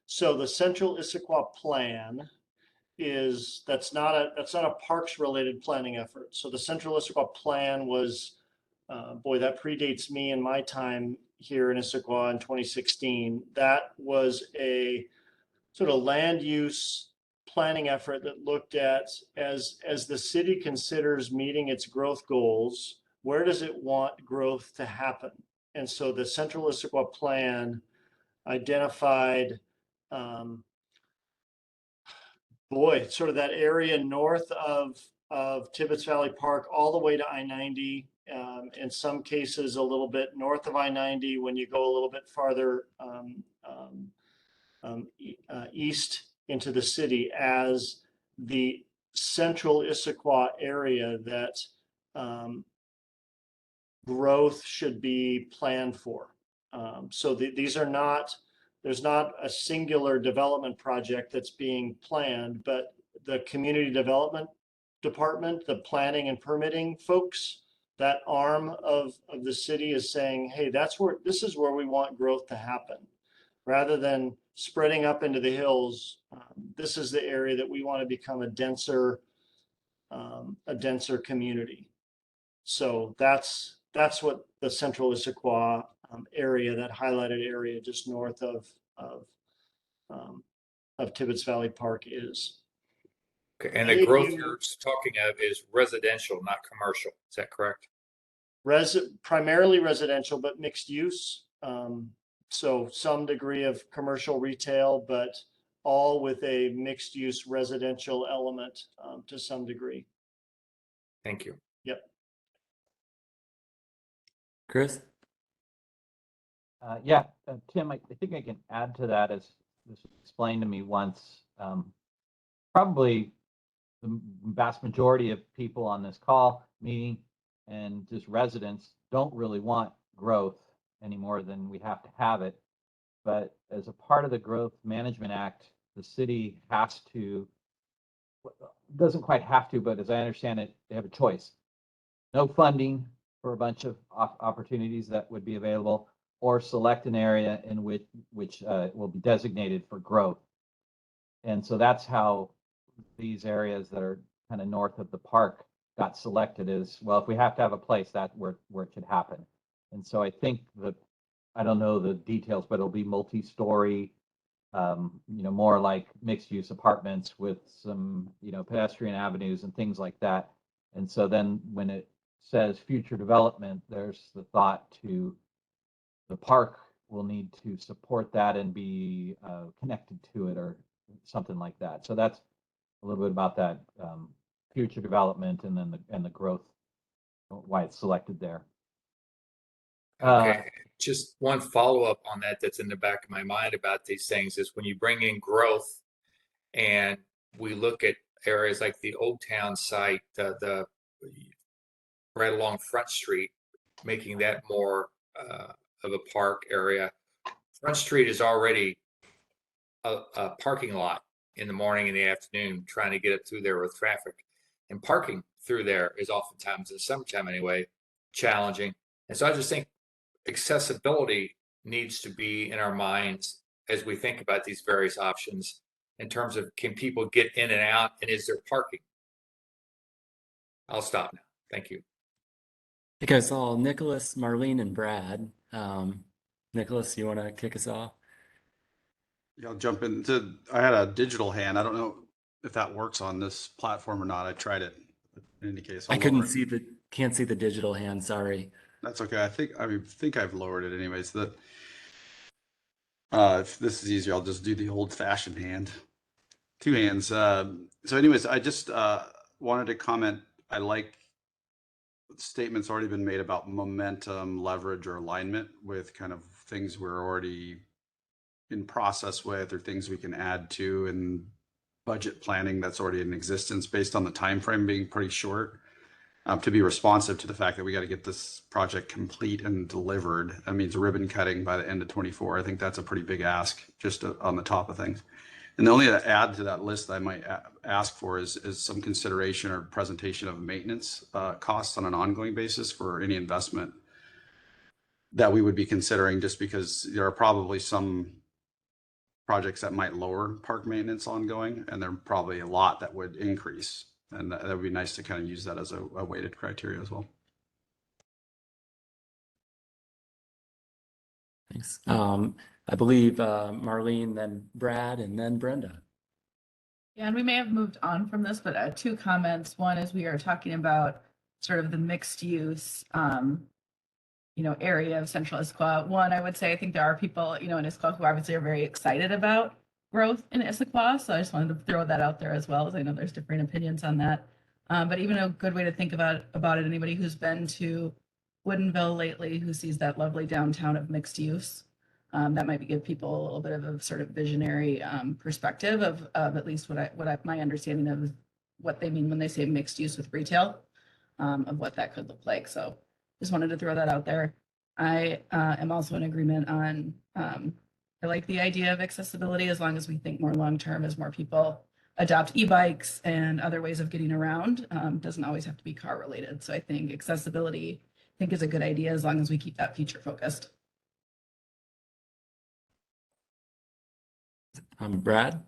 So the Central Issaquah Plan that's not a parks related planning effort. So the Central Issaquah Plan was, boy, that predates me and my time here in Issaquah in 2016. That was a sort of land use planning effort that looked at as the city considers meeting its growth goals, where does it want growth to happen? And so the Central Issaquah Plan identified, sort of that area north of Tibbetts Valley Park all the way to I-90. In some cases, a little bit north of I-90 when you go a little bit farther east into the city as the Central Issaquah area that growth should be planned for. So these are not, there's not a singular development project that's being planned, but the community development department, the planning and permitting folks, that arm of the city is saying, hey, this is where we want growth to happen. Rather than spreading up into the hills, this is the area that we want to become a denser community. So that's what the Central Issaquah area, that highlighted area just north of Tibbetts Valley Park is. Okay, and the growth you're talking of is residential, not commercial. Is that correct? Primarily residential, but mixed use. So some degree of commercial retail, but all with a mixed use residential element to some degree. Thank you. Yep. Chris? Yeah, Tim, I think I can add to that, as was explained to me once. Probably the vast majority of people on this call meeting and just residents don't really want growth any more than we have to have it. But as a part of the Growth Management Act, the city has to, doesn't quite have to, but as I understand it, they have a choice. No funding for a bunch of opportunities that would be available, or select an area in which will be designated for growth. And so that's how these areas that are kind of north of the park got selected, is, well, if we have to have a place, that's where it should happen. And so I think that, I don't know the details, but it'll be multi-story, more like mixed use apartments with some, pedestrian avenues and things like that. And so then when it says future development, there's the thought to the park will need to support that and be connected to it or something like that. So that's a little bit about that future development and then the growth, why it's selected there. Okay, just one follow-up on that that's in the back of my mind about these things is when you bring in growth and we look at areas like the Old Town site, the right along Front Street, making that more of a park area. Front Street is already a parking lot in the morning and the afternoon, trying to get it through there with traffic. And parking through there is oftentimes, in the summertime anyway, challenging. And so I just think accessibility needs to be in our minds as we think about these various options in terms of, can people get in and out, and is there parking? I'll stop now. Thank you. I think I saw Nicholas, Marlene, and Brad. Nicholas, you want to kick us off? Yeah, I'll jump into, I had a digital hand. I don't know if that works on this platform or not. I tried it. In any case, I I'll couldn't lower it. see can't see the digital hand, sorry. That's okay. I think I've lowered it anyways. If this is easier, I'll just do the old-fashioned hand. Two hands. So anyways, I just wanted to comment. I like statements already been made about momentum, leverage, or alignment with kind of things we're already in process with, or things we can add to, and budget planning that's already in existence based on the time frame being pretty short, to be responsive to the fact that we got to get this project complete and delivered. That means ribbon cutting by the end of 24. I think that's a pretty big ask, just on the top of things. And the only to add to that list that I might ask for is some consideration or presentation of maintenance costs on an ongoing basis for any investment that we would be considering, just because there are probably some projects that might lower park maintenance ongoing, and there are probably a lot that would increase. And that would be nice to kind of use that as a weighted criteria as well. Thanks. I believe Marlene, then Brad, and then Brenda. Yeah, and we may have moved on from this, but two comments. One is we are talking about sort of the mixed use, area of Central Issaquah. One, I would say I think there are people, in Issaquah who obviously are very excited about growth in Issaquah. So I just wanted to throw that out there as well, as I know there's different opinions on that. But even a good way to think about it, anybody who's been to Woodinville lately, who sees that lovely downtown of mixed use, that might give people a little bit of a sort of visionary perspective of at least my understanding of what they mean when they say mixed use with retail, of what that could look like. So just wanted to throw that out there. I am also in agreement on, I like the idea of accessibility, as long as we think more long-term, as more people adopt e-bikes and other ways of getting around. Doesn't always have to be car related. So I think accessibility, is a good idea, as long as we keep that future focused. Brad?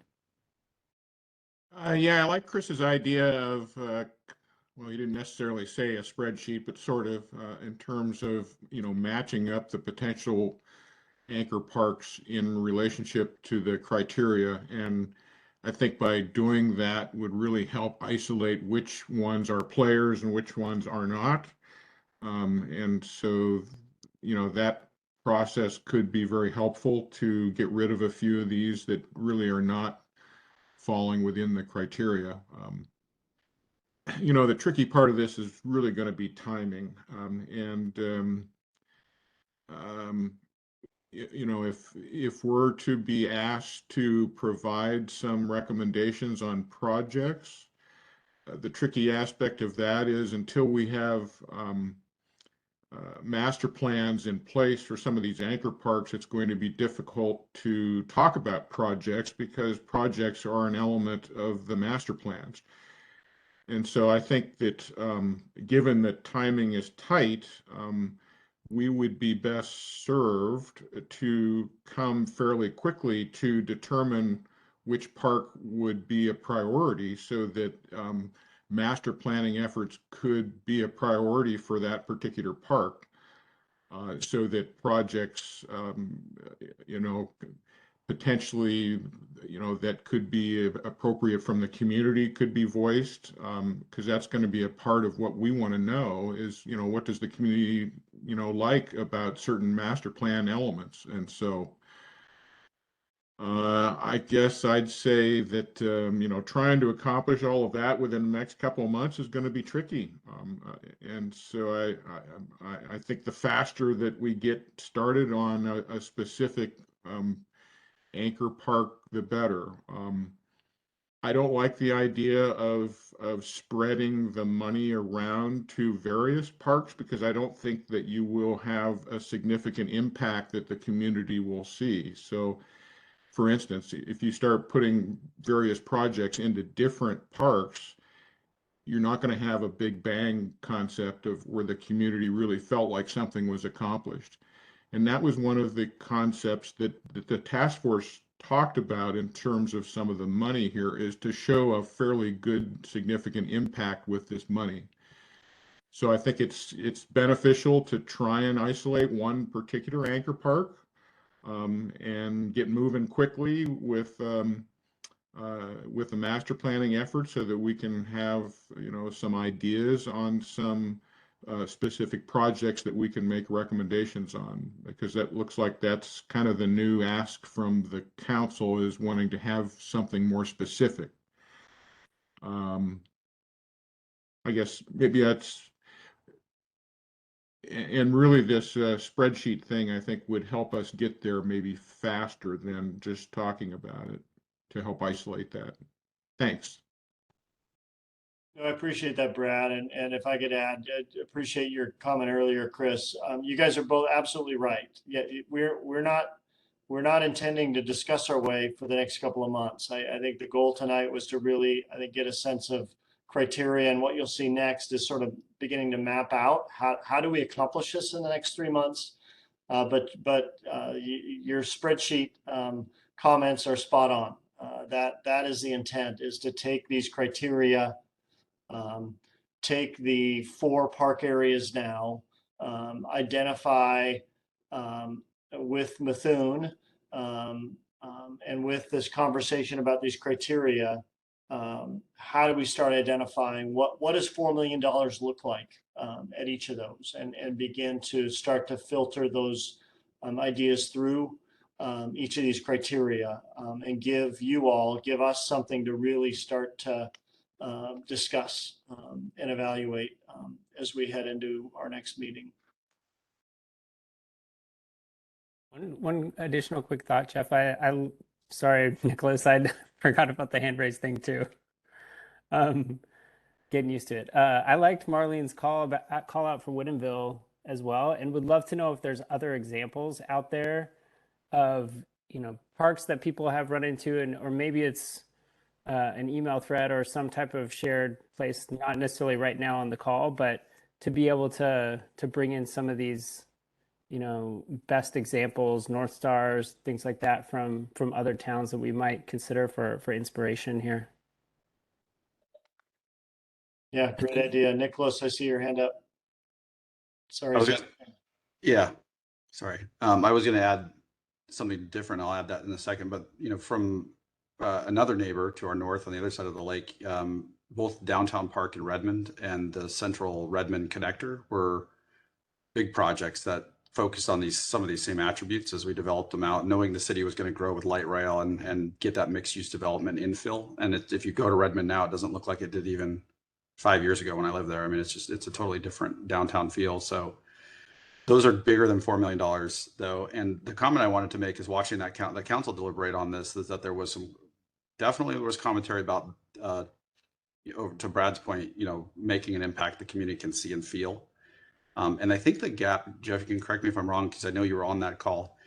Yeah, I like Chris's idea of, well, he didn't necessarily say a spreadsheet, but sort of in terms of, matching up the potential anchor parks in relationship to the criteria. And I think by doing that would really help isolate which ones are players and which ones are not. And so, that process could be very helpful to get rid of a few of these that really are not falling within the criteria. The tricky part of this is really going to be timing. If we're to be asked to provide some recommendations on projects, the tricky aspect of that is, until we have master plans in place for some of these anchor parks, it's going to be difficult to talk about projects, because projects are an element of the master plans. And so I think that given that timing is tight, we would be best served to come fairly quickly to determine which park would be a priority, so that master planning efforts could be a priority for that particular park, so that projects, potentially, that could be appropriate from the community could be voiced, because that's going to be a part of what we want to know is, what does the community, like about certain master plan elements. And so I guess I'd say that, trying to accomplish all of that within the next couple of months is going to be tricky. And so I think the faster that we get started on a specific anchor park, the better. I don't like the idea of spreading the money around to various parks because I don't think that you will have a significant impact that the community will see. So, for instance, if you start putting various projects into different parks, you're not going to have a big bang concept of where the community really felt like something was accomplished. And that was one of the concepts that the task force talked about in terms of some of the money here, is to show a fairly good, significant impact with this money. So I think it's beneficial to try and isolate one particular anchor park and get moving quickly with the master planning effort so that we can have, some ideas on some specific projects that we can make recommendations on, because that looks like that's kind of the new ask from the council, is wanting to have something more specific. I guess maybe that's, and really this spreadsheet thing, I think, would help us get there maybe faster than just talking about it to help isolate that. Thanks. No, I appreciate that, Brad. And if I could add, I appreciate your comment earlier, Chris. You guys are both absolutely right. Yeah, we're not intending to discuss our way for the next couple of months. I think the goal tonight was to really, I think, get a sense of criteria, and what you'll see next is sort of beginning to map out how do we accomplish this in the next 3 months. But your spreadsheet comments are spot on. That is the intent, is to take these criteria, take the 4 park areas now, identify with Methuen and with this conversation about these criteria, how do we start identifying what does $4 million look like at each of those, and begin to start to filter those ideas through each of these criteria, and give us something to really start to discuss and evaluate as we head into our next meeting. One additional quick thought, Jeff. I sorry, Nicholas, I forgot about the hand raise thing too. Getting used to it. I liked Marlene's call out for Woodinville as well, and would love to know if there's other examples out there of parks that people have run into, or maybe it's an email thread or some type of shared place, not necessarily right now on the call, but to be able to bring in some of these best examples, North Stars, things like that from other towns that we might consider for inspiration here. Yeah, great idea. Nicholas, I see your hand up. Sorry. Yeah, sorry. I was going to add something different. I'll add that in a second. But from another neighbor to our north on the other side of the lake, both Downtown Park in Redmond and the Central Redmond Connector were big projects that focused on some of these same attributes as we developed them out, knowing the city was going to grow with light rail and get that mixed use development infill. And if you go to Redmond now, it doesn't look like it did even 5 years ago when I lived there. I mean, it's a totally different downtown feel. So those are bigger than $4 million though. And the comment I wanted to make is, watching the council deliberate on this, is that there was definitely commentary about, to Brad's point, making an impact the community can see and feel. And I think the gap, Jeff, you can correct me if I'm wrong, because I know you were on that call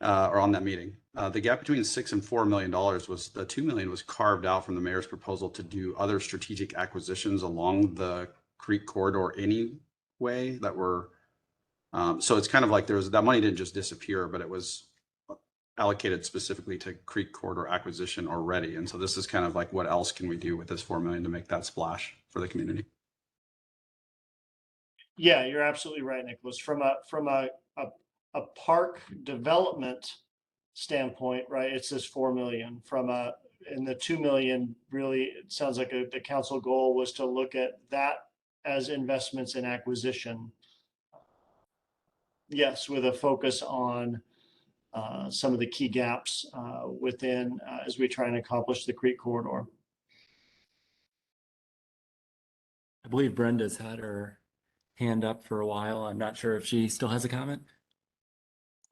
or on that meeting. The gap between $6 and $4 million was, the $2 million was carved out from the mayor's proposal to do other strategic acquisitions along the creek corridor anyway that were, so it's kind of like that money didn't just disappear, but it was allocated specifically to creek corridor acquisition already. And so this is kind of like, what else can we do with this $4 million to make that splash for the community? Yeah, you're absolutely right, Nicholas. From a park development standpoint, right, it's this 4 million. And the 2 million, really, it sounds like the council goal was to look at that as investments in acquisition. Yes, with a focus on some of the key gaps within as we try and accomplish the creek corridor. I believe Brenda's had her hand up for a while. I'm not sure if she still has a comment.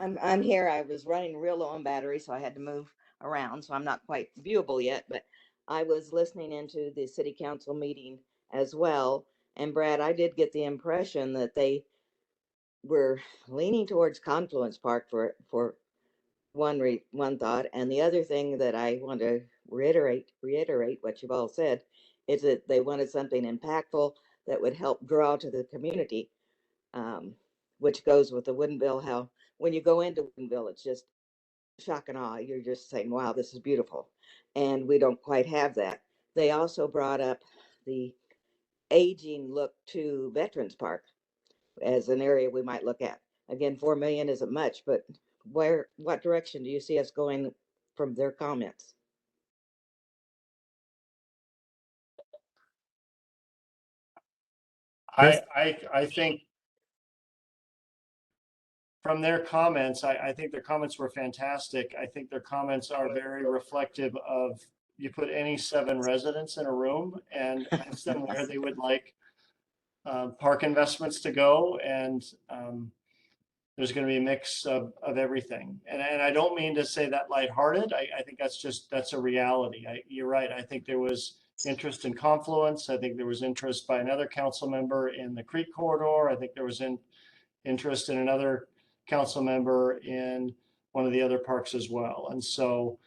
I'm here. I was running real low on battery, so I had to move around. So I'm not quite viewable yet, but I was listening into the city council meeting as well. And Brad, I did get the impression that they were leaning towards Confluence Park for one thought. And the other thing that I want to reiterate what you've all said is that they wanted something impactful that would help draw to the community, which goes with the Woodinville. How when you go into Woodinville, it's just shock and awe. You're just saying, wow, this is beautiful. And we don't quite have that. They also brought up the aging look to Veterans Park as an area we might look at. Again, 4 million isn't much, but what direction do you see us going from their comments? I think from their comments, I think their comments were fantastic. I think their comments are very reflective of, you put any 7 residents in a room and ask them where they would like park investments to go. And there's going to be a mix of everything. And I don't mean to say that lighthearted. I think that's a reality. You're right. I think there was interest in Confluence. I think there was interest by another council member in the Creek Corridor. I think there was interest in another council member in one of the other parks as well. And so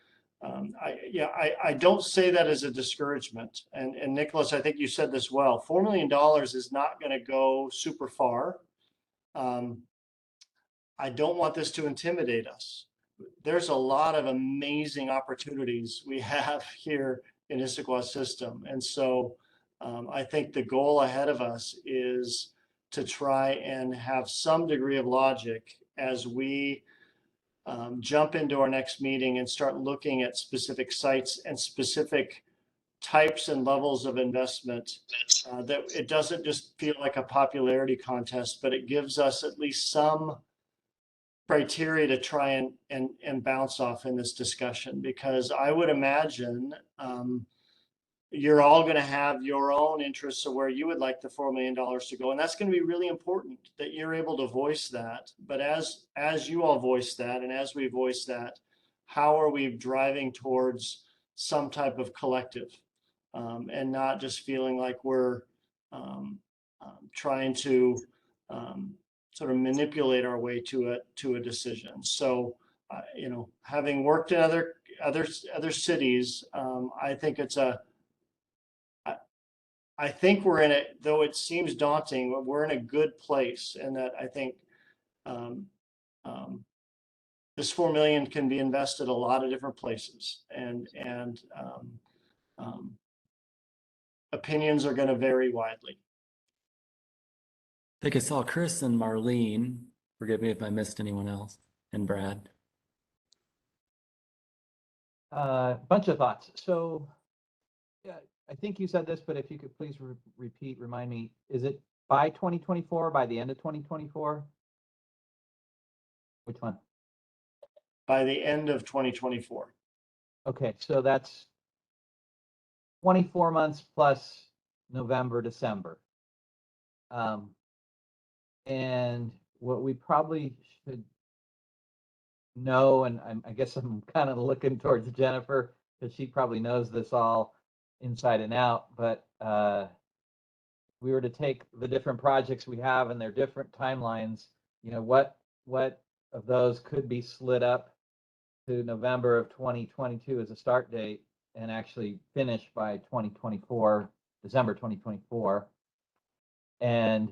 I don't say that as a discouragement. And Nicholas, I think you said this well. $4 million is not going to go super far. I don't want this to intimidate us. There's a lot of amazing opportunities we have here in Issaquah system. And so I think the goal ahead of us is to try and have some degree of logic as we jump into our next meeting and start looking at specific sites and specific types and levels of investment, that it doesn't just feel like a popularity contest, but it gives us at least some criteria to try and bounce off in this discussion. Because I would imagine you're all going to have your own interests of where you would like the $4 million to go. And that's going to be really important that you're able to voice that. But as you all voice that, and as we voice that, how are we driving towards some type of collective, and not just feeling like we're trying to sort of manipulate our way to a decision. So, having worked in other cities, I think we're in it, though it seems daunting, we're in a good place, and that I think this 4 million can be invested a lot of different places, and opinions are going to vary widely. I think I saw Chris and Marlene. Forgive me if I missed anyone else. And Brad. Bunch of thoughts. So, yeah, I think you said this, but if you could please remind me, is it by 2024, by the end of 2024? Which one? By the end of 2024. Okay, so that's 24 months plus November, December. And what we probably should know, and I guess I'm kind of looking towards Jennifer, because she probably knows this all inside and out, but we were to take the different projects we have and their different timelines, what of those could be slid up to November of 2022 as a start date and actually finish by 2024, December 2024. And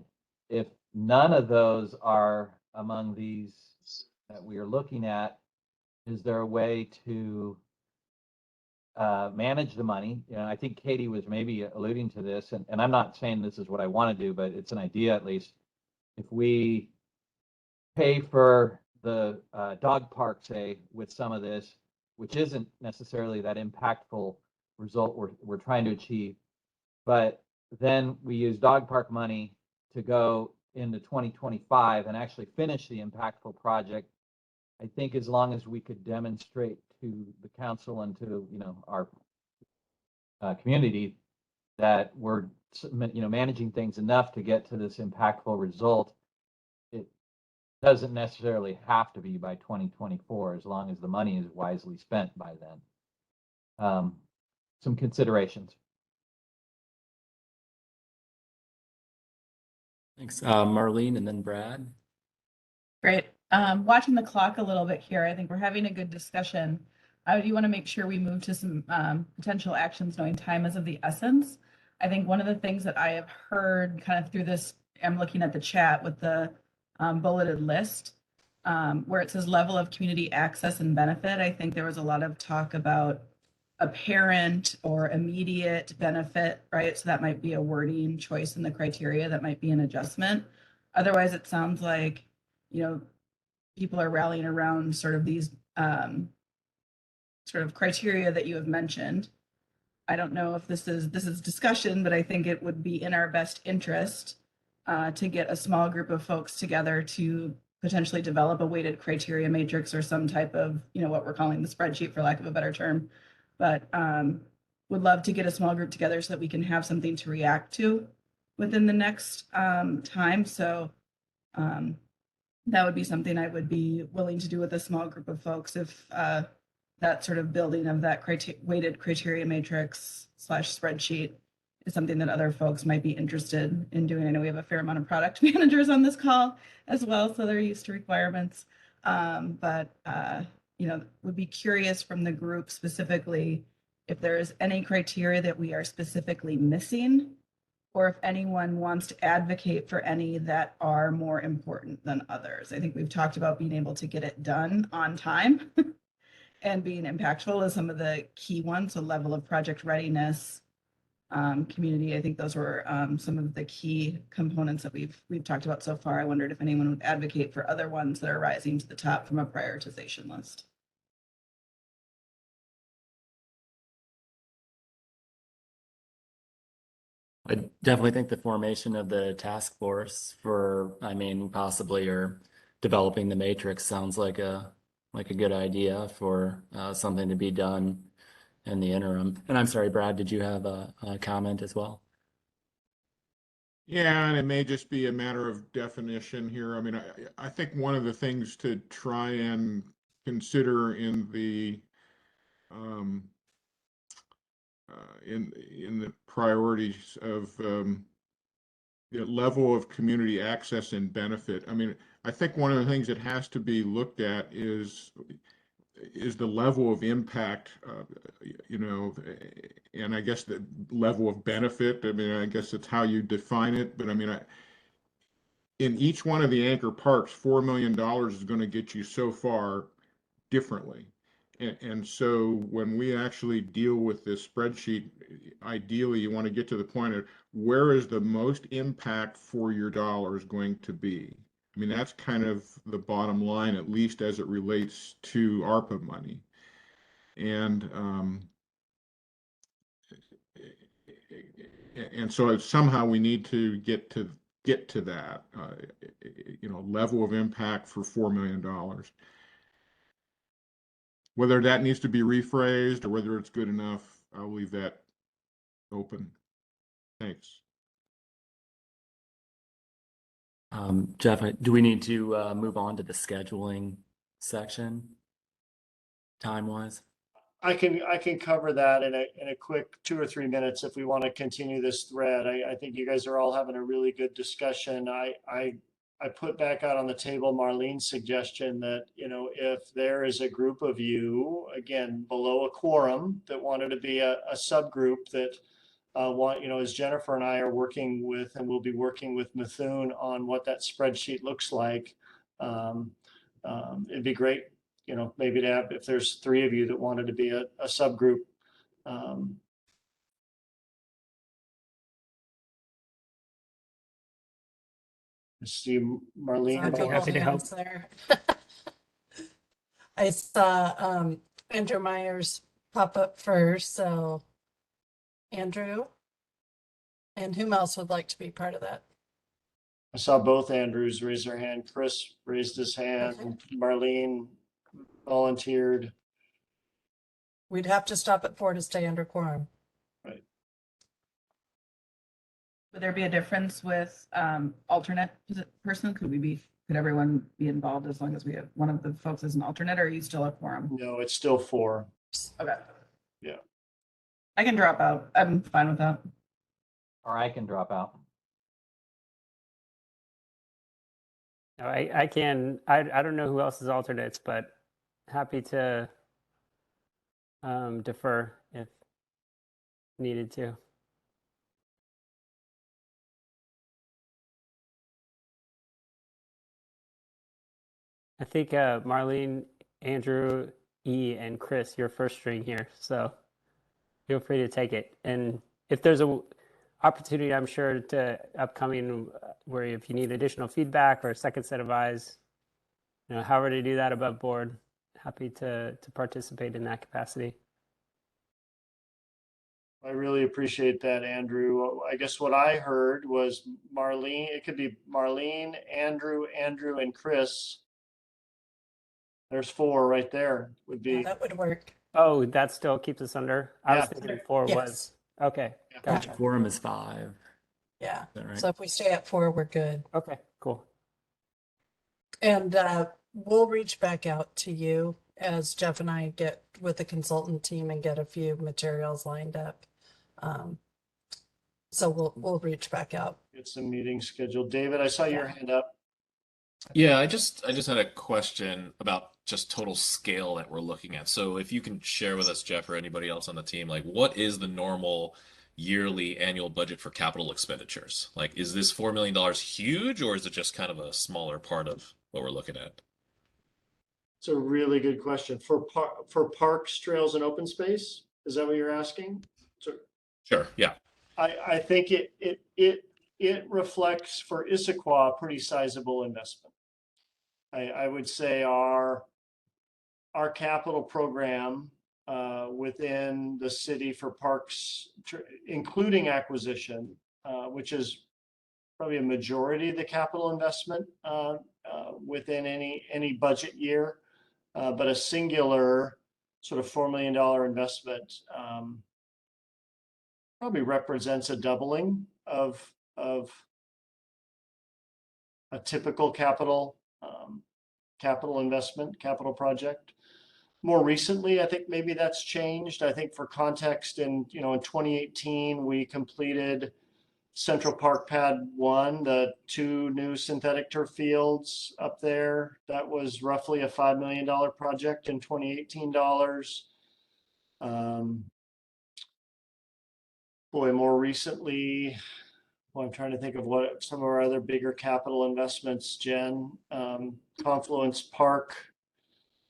if none of those are among these that we are looking at, is there a way to manage the money? I think Katie was maybe alluding to this, and I'm not saying this is what I want to do, but it's an idea at least. If we pay for the dog park, say, with some of this, which isn't necessarily that impactful result we're trying to achieve, but then we use dog park money to go into 2025 and actually finish the impactful project. I think as long as we could demonstrate to the council and to our community that we're managing things enough to get to this impactful result, it doesn't necessarily have to be by 2024 as long as the money is wisely spent by then. some considerations. Thanks, Marlene, and then Brad. Great. Watching the clock a little bit here, I think we're having a good discussion. I do want to make sure we move to some potential actions, knowing time is of the essence. I think one of the things that I have heard kind of through this, I'm looking at the chat with the bulleted list, where it says level of community access and benefit. I think there was a lot of talk about apparent or immediate benefit, right? So that might be a wording choice in the criteria, that might be an adjustment. Otherwise, it sounds like, you know, people are rallying around sort of these sort of criteria that you have mentioned. I don't know if this is discussion, but I think it would be in our best interest to get a small group of folks together to potentially develop a weighted criteria matrix or some type of, you know, what we're calling the spreadsheet, for lack of a better term. But would love to get a small group together so that we can have something to react to within the next time. So that would be something I would be willing to do with a small group of folks if that sort of building of that weighted criteria matrix / spreadsheet is something that other folks might be interested in doing. I know we have a fair amount of product managers on this call as well, so they're used to requirements. You know, would be curious from the group specifically if there is any criteria that we are specifically missing, or if anyone wants to advocate for any that are more important than others. I think we've talked about being able to get it done on time and being impactful as some of the key ones. So level of project readiness, community, I think those were some of the key components that we've talked about so far. I wondered if anyone would advocate for other ones that are rising to the top from a prioritization list. I definitely think the formation of the task force for, possibly, or developing the matrix sounds like a good idea for something to be done in the interim. And I'm sorry, Brad, did you have a comment as well? Yeah, and it may just be a matter of definition here. I mean, I think one of the things to try and consider in the in the priorities of the level of community access and benefit. I mean, I think one of the things that has to be looked at is the level of impact, you know, and I guess the level of benefit. I mean, I guess it's how you define it, but I mean, in each one of the anchor parks, $4 million is going to get you so far differently. And so when we actually deal with this spreadsheet, ideally you want to get to the point of where is the most impact for your dollars going to be? I mean, that's kind of the bottom line, at least as it relates to ARPA money. And so somehow we need to get to that, you know, level of impact for $4 million. Whether that needs to be rephrased or whether it's good enough, I'll leave that open. Thanks. Jeff, do we need to move on to the scheduling section time-wise? I can cover that in a quick 2 or 3 minutes if we want to continue this thread. I think you guys are all having a really good discussion. I put back out on the table Marlene's suggestion that, you know, if there is a group of you, again, below a quorum, that wanted to be a subgroup that you know, as Jennifer and I are working with, and we'll be working with Mithun on what that spreadsheet looks like, it'd be great, you know, maybe to have, if there's 3 of you that wanted to be a subgroup. See Marlene. I'd be happy to help there. I saw Andrew Myers pop up first, so Andrew, and whom else would like to be part of that? I saw both Andrews raise their hand. Chris raised his hand. Okay. Marlene volunteered. We'd have to stop at 4 to stay under quorum. Right. Would there be a difference with alternate person? Could everyone be involved as long as we have one of the folks as an alternate, or are you still a quorum? No, it's still 4. Okay. Yeah. I can drop out. I'm fine with that. Or I can drop out. No, I can, I don't know who else is alternates, but happy to defer if needed to. I think Marlene, Andrew, E, and Chris, your first string here, so feel free to take it. And if there's a opportunity, I'm sure to upcoming where if you need additional feedback or a second set of eyes, you know, however to do that above board, happy to participate in that capacity. I really appreciate that, Andrew. I guess what I heard was Marlene, it could be Marlene, Andrew, and Chris. There's 4 right there would Yeah, be. that would work. Oh, that still keeps us under? I was Yeah. thinking 4 Yes. was, okay, gotcha. Quorum is 5. Yeah. Is that right? So if we stay at 4, we're good. Okay, cool. And we'll reach back out to you as Jeff and I get with the consultant team and get a few materials lined up. So we'll reach back out. Get some meetings scheduled. David, I saw your hand up. Yeah, I just had a question about just total scale that we're looking at. So if you can share with us, Jeff, or anybody else on the team, like what is the normal yearly annual budget for capital expenditures? Like, is this $4 million huge, or is it just kind of a smaller part of what we're looking at? It's a really good question. For parks, trails, and open space, is that what you're asking? So Sure, yeah. I think it reflects for Issaquah a pretty sizable investment. I would say our capital program within the city for parks, including acquisition, which is probably a majority of the capital investment within any budget year, but a singular sort of $4 million investment probably represents a doubling of a typical capital investment, capital project. More recently, I think maybe that's changed. I think for context, in 2018, we completed Central Park Pad 1, the 2 new synthetic turf fields up there. That was roughly a $5 million project in 2018 dollars. More recently, I'm trying to think of what some of our other bigger capital investments, Jen. Confluence Park.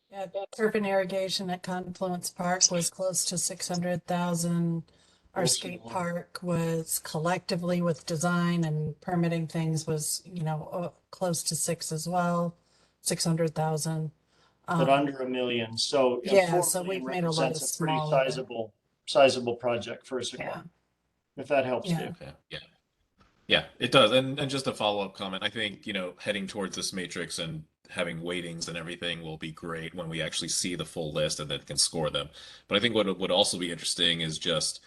Yeah, urban irrigation at Confluence Park was close to 600,000. Our skate park was collectively with design and permitting things was, close to 600,000. But under $1 million. So yeah, $4 so million we've made a lot of represents a pretty smaller. sizable project for Issaquah. Yeah. If that helps Yeah. you. Yeah, it does. And just a follow-up comment, I think, heading towards this matrix and having weightings and everything will be great when we actually see the full list and then can score them. But I think what would also be interesting is just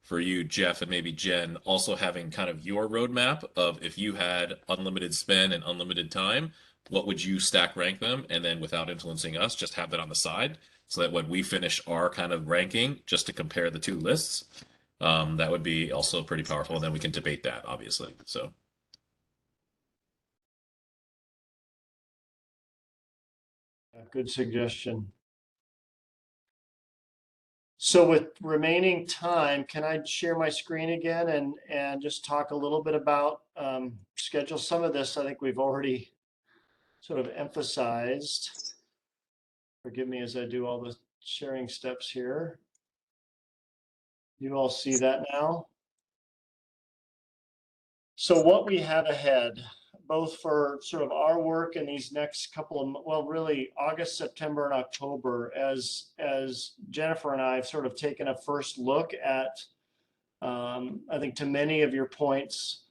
for you, Jeff, and maybe Jen, also having kind of your roadmap of if you had unlimited spend and unlimited time, what would you stack rank them? And then without influencing us, just have that on the side so that when we finish our kind of ranking, just to compare the 2 lists, that would be also pretty powerful. And then we can debate that, obviously. So. Good suggestion. So with remaining time, can I share my screen again and just talk a little bit about schedule? Some of this I think we've already sort of emphasized. Forgive me as I do all the sharing steps here. You all see that now? So what we have ahead, both for sort of our work in these next couple of, well, really August, September, and October, as Jennifer and I have sort of taken a first look at, I think to many of your points,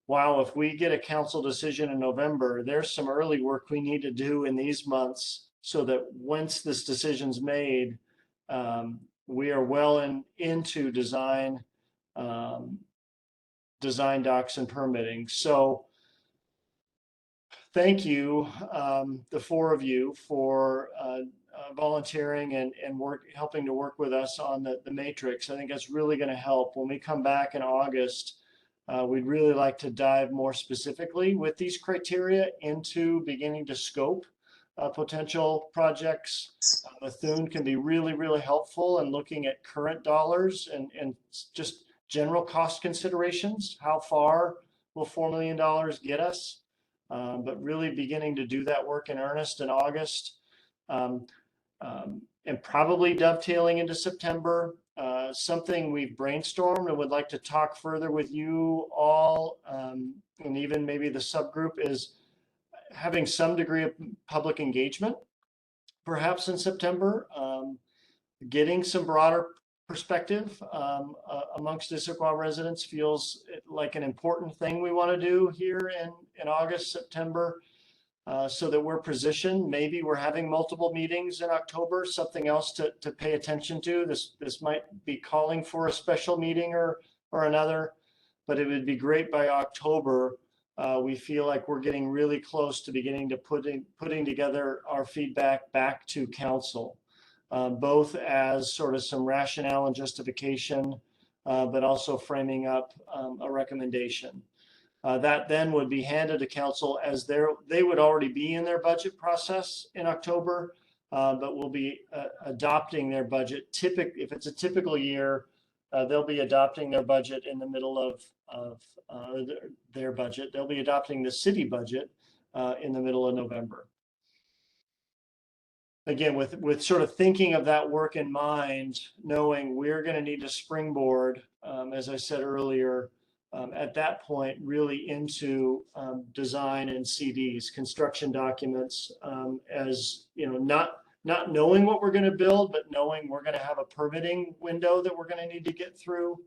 wow, if we get a council decision in November, there's some early work we need to do in these months so that once this decision's made, we are well into design docs and permitting. So thank you, the 4 of you, for volunteering and helping to work with us on the matrix. I think that's really going to help. When we come back in August, we'd really like to dive more specifically with these criteria into beginning to scope potential projects. Bethune can be really, really helpful in looking at current dollars and just general cost considerations. How far will $4 million get us? But really beginning to do that work in earnest in August, and probably dovetailing into September. Something we've brainstormed and would like to talk further with you all, and even maybe the subgroup, is having some degree of public engagement, perhaps in September, getting some broader perspective amongst Issaquah residents feels like an important thing we want to do here in August, September, so that we're positioned. Maybe we're having multiple meetings in October, something else to pay attention to. This might be calling for a special meeting or another, but it would be great by October. We feel like we're getting really close to beginning to putting together our feedback back to council. Both as sort of some rationale and justification, but also framing up a recommendation. That then would be handed to council as they would already be in their budget process in October, but will be adopting their budget. If it's a typical year, they'll be adopting their budget in the middle of their budget. They'll be adopting the city budget in the middle of November. Again, with sort of thinking of that work in mind, knowing we're going to need to springboard, as I said earlier, at that point, really into design and CDs, construction documents, as you know, not knowing what we're going to build, but knowing we're going to have a permitting window that we're going to need to get through.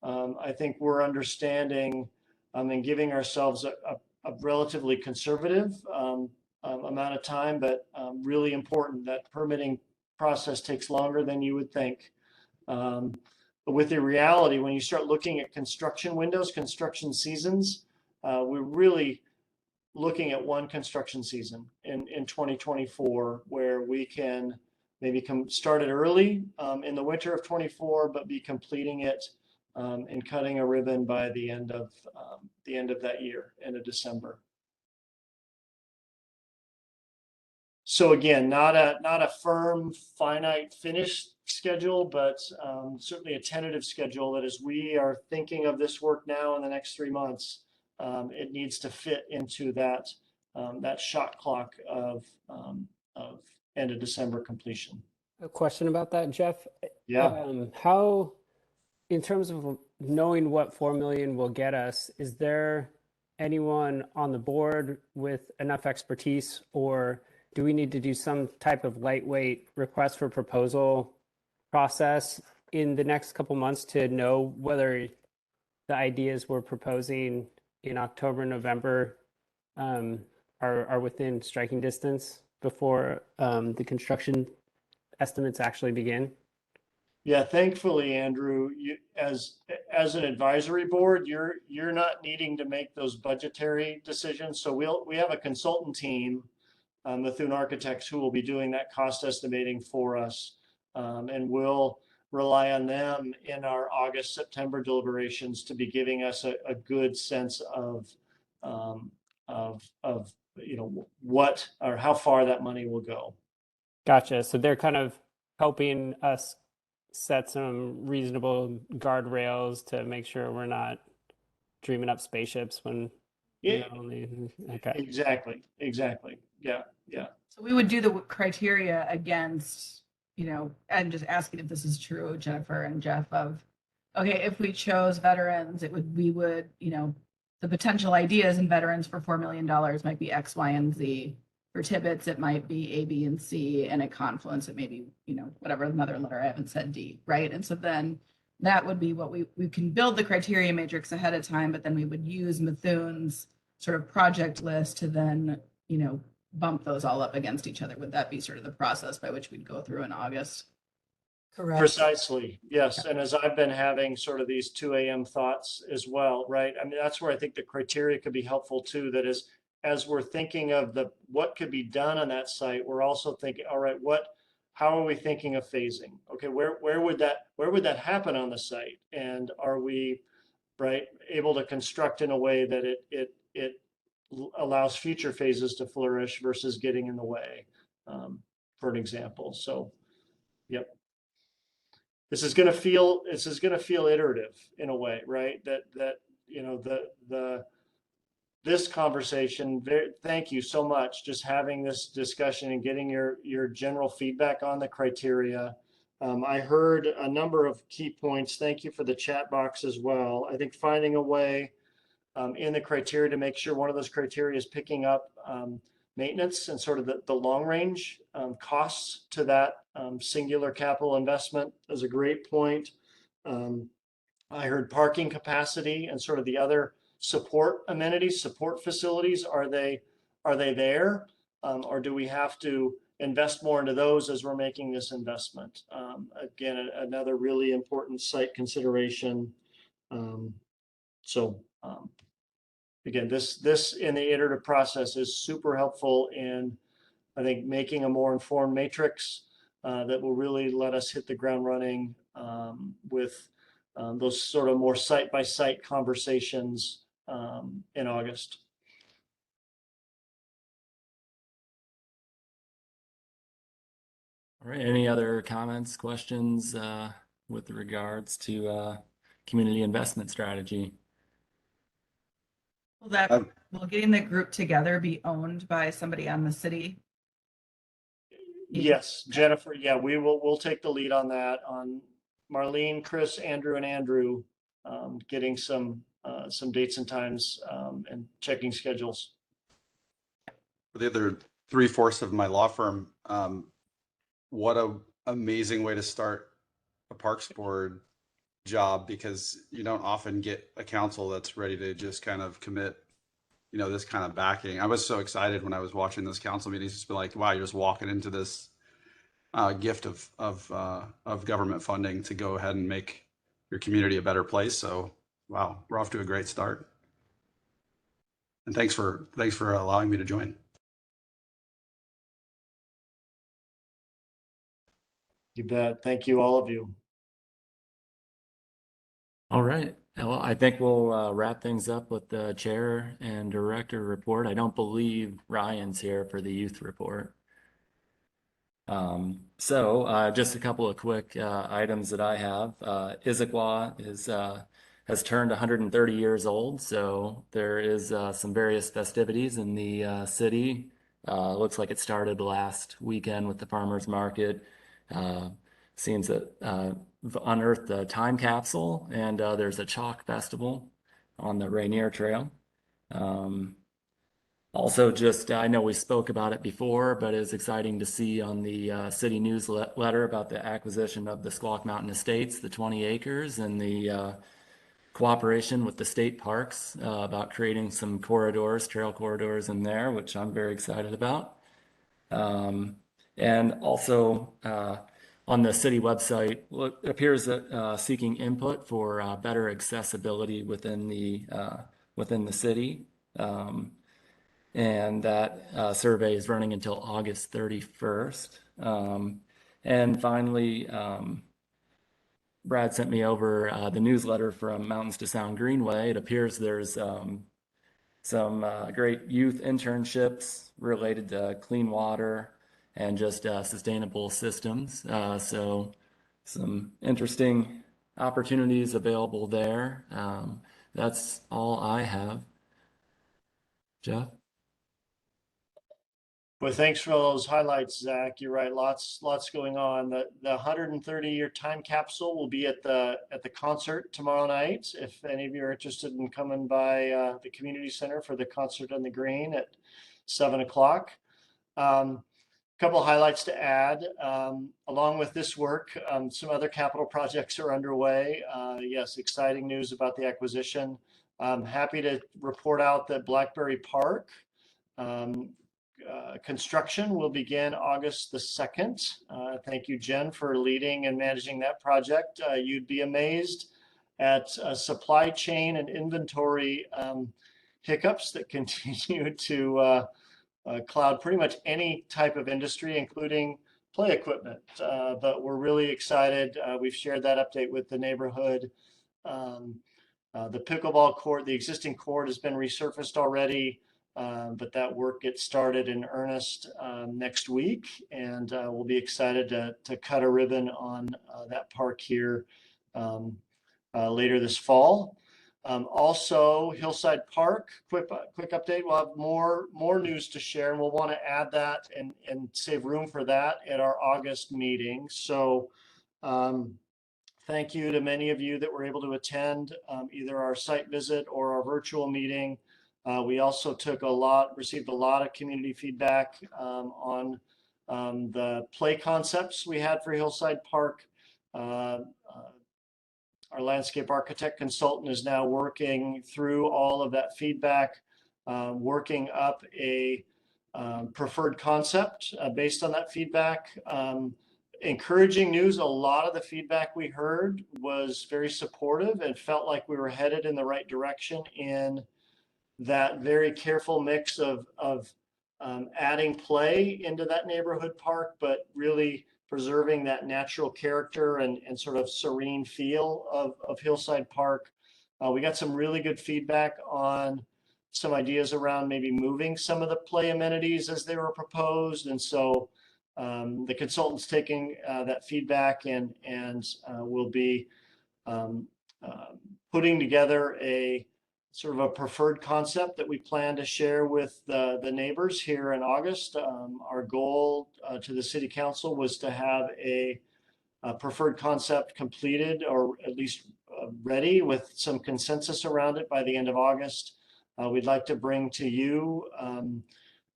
I think we're understanding and giving ourselves a relatively conservative amount of time, but really important. That permitting process takes longer than you would think. But with the reality, when you start looking at construction windows, construction seasons, we're really looking at one construction season in 2024, where we can maybe start it early in the winter of 24, but be completing it and cutting a ribbon by the end of that year, end of December. So again, not a firm, finite finish schedule, but certainly a tentative schedule that as we are thinking of this work now in the next 3 months, it needs to fit into that shot clock of end of December completion. A question about that, Jeff. Yeah. How, in terms of knowing what 4 million will get us, is there anyone on the board with enough expertise, or do we need to do some type of lightweight request for proposal process in the next couple months to know whether the ideas we're proposing in October, November are within striking distance before the construction estimates actually begin? Yeah, thankfully, Andrew, as an advisory board, you're not needing to make those budgetary decisions. So we have a consultant team, Bethune Architects, who will be doing that cost estimating for us, and we'll rely on them in our August, September deliberations to be giving us a good sense of you know what or how far that money will go. Gotcha. So they're kind of helping us set some reasonable guardrails to make sure we're not dreaming up spaceships when Yeah, okay. Exactly. Yeah. So we would do the criteria against, you know, and just asking if this is true, Jennifer and Jeff, of, okay, if we chose veterans, we would, you know, the potential ideas in veterans for $4 million might be X, Y, and Z. For Tibbetts, it might be A, B, and C, and at Confluence, it may be, you know, whatever another letter, I haven't said D, right? And so then that would be what we can build the criteria matrix ahead of time, but then we would use Bethune's sort of project list to then, you know, bump those all up against each other. Would that be sort of the process by which we'd go through in August? Correct. Precisely. Yes. And as I've been having sort of these 2 a.m. thoughts as well, right? I mean, that's where I think the criteria could be helpful too. That is, as we're thinking of what could be done on that site, we're also thinking, all right, how are we thinking of phasing? Okay, where would that happen on the site? And are we, right, able to construct in a way that it allows future phases to flourish versus getting in the way, for an example. So, yep. This is going to feel iterative in a way, right? That you know, this conversation, thank you so much, just having this discussion and getting your general feedback on the criteria. I heard a number of key points. Thank you for the chat box as well. I think finding a way in the criteria to make sure one of those criteria is picking up maintenance and sort of the long range costs to that singular capital investment is a great point. I heard parking capacity and sort of the other support amenities, support facilities. Are they there? Or do we have to invest more into those as we're making this investment? Again, another really important site consideration. Again, this in the iterative process is super helpful in, I think, making a more informed matrix that will really let us hit the ground running with those sort of more site-by-site conversations in August. All right, any other comments, questions with regards to community investment strategy? Will getting the group together be owned by somebody on the city? Yes, Jennifer. Yeah, we'll take the lead on that. On Marlene, Chris, Andrew, and Andrew getting some dates and times and checking schedules. For the other 3/4 of my law firm, what a amazing way to start a Parks Board job, because you don't often get a council that's ready to just kind of commit, you know, this kind of backing. I was so excited when I was watching this council meetings, just be like, wow, you're just walking into this gift of government funding to go ahead and make your community a better place. So, wow, we're off to a great start. And thanks for allowing me to join. You bet. Thank you, all of you. All right. Well, I think we'll wrap things up with the chair and director report. I don't believe Ryan's here for the youth report. Just a couple of quick items that I have. Issaquah has turned 130 years old, so there is some various festivities in the city. Looks like it started last weekend with the farmers market. Seems that unearthed a time capsule, and there's a chalk festival on the Rainier Trail. Also, I know we spoke about it before, but it's exciting to see on the city newsletter about the acquisition of the Squawk Mountain Estates, the 20 acres, and the cooperation with the state parks about creating some trail corridors in there, which I'm very excited about. And also on the city website, it appears that seeking input for better accessibility within the city. And that survey is running until August 31st. And finally, Brad sent me over the newsletter from Mountains to Sound Greenway. It appears there's some great youth internships related to clean water and just sustainable systems. So some interesting opportunities available there. That's all I have. Jeff? Well, thanks for those highlights, Zach. You're right. Lots going on. The 130-year time capsule will be at the concert tomorrow night. If any of you are interested in coming by the community center for the concert on the green at 7 o'clock. Couple highlights to add. Along with this work, some other capital projects are underway. Yes, exciting news about the acquisition. I'm happy to report out that Blackberry Park construction will begin August the 2nd. Thank you, Jen, for leading and managing that project. You'd be amazed at supply chain and inventory hiccups that continue to cloud pretty much any type of industry, including play equipment, but we're really excited. We've shared that update with the neighborhood. The pickleball court, the existing court has been resurfaced already, but that work gets started in earnest next week, and we'll be excited to cut a ribbon on that park here later this fall. Also, Hillside Park, quick update. We'll have more news to share, and we'll want to add that and save room for that at our August meeting. So thank you to many of you that were able to attend either our site visit or our virtual meeting. We also received a lot of community feedback on the play concepts we had for Hillside Park. Our landscape architect consultant is now working through all of that feedback, working up a preferred concept based on that feedback. Encouraging news, a lot of the feedback we heard was very supportive and felt like we were headed in the right direction in that very careful mix of adding play into that neighborhood park, but really preserving that natural character and sort of serene feel of Hillside Park. We got some really good feedback on some ideas around maybe moving some of the play amenities as they were proposed. And so the consultant's taking that feedback and will be putting together a sort of a preferred concept that we plan to share with the neighbors here in August. Our goal to the city council was to have a preferred concept completed, or at least ready with some consensus around it by the end of August. We'd like to bring to you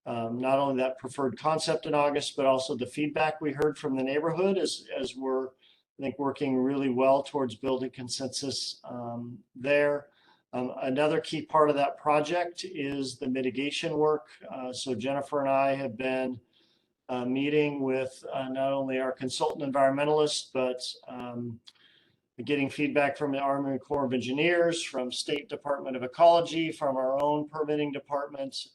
not only that preferred concept in August, but also the feedback we heard from the neighborhood as we're, I think, working really well towards building consensus there. Another key part of that project is the mitigation work. So Jennifer and I have been meeting with not only our consultant environmentalist, but getting feedback from the Army Corps of Engineers, from State Department of Ecology, from our own permitting department.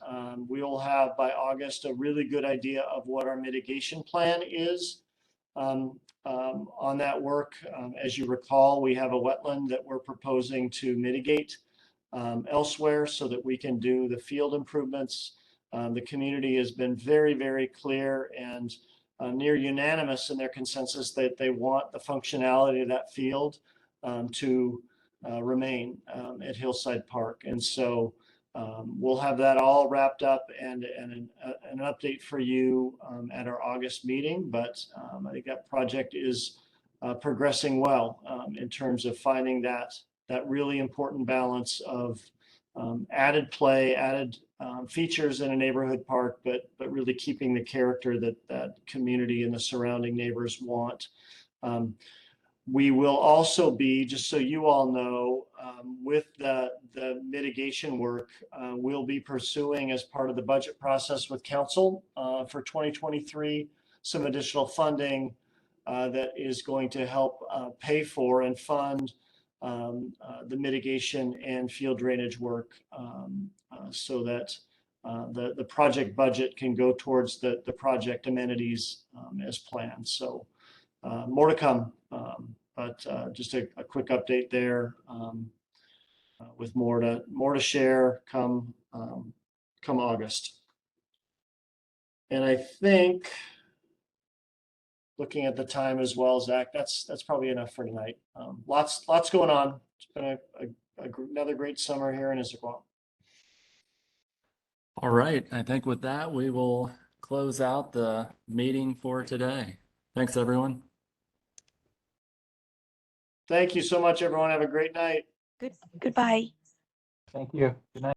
We will have by August a really good idea of what our mitigation plan is on that work. As you recall, we have a wetland that we're proposing to mitigate elsewhere so that we can do the field improvements. The community has been very, very clear and near unanimous in their consensus that they want the functionality of that field to remain at Hillside Park. And so we'll have that all wrapped up and an update for you at our August meeting. But I think that project is progressing well in terms of finding that really important balance of added play, added features in a neighborhood park, but really keeping the character that community and the surrounding neighbors want. We will also be, just so you all know, with the mitigation work, we'll be pursuing as part of the budget process with council for 2023 some additional funding that is going to help pay for and fund the mitigation and field drainage work so that the project budget can go towards the project amenities as planned. So more to come, but just a quick update there with more to share come August. And I think, looking at the time as well, Zach, that's probably enough for tonight. Lots going on. It's been another great summer here in Issaquah. All right. I think with that, we will close out the meeting for today. Thanks, everyone. Thank you so much, everyone. Have a great night. Goodbye. Thank you. Good night.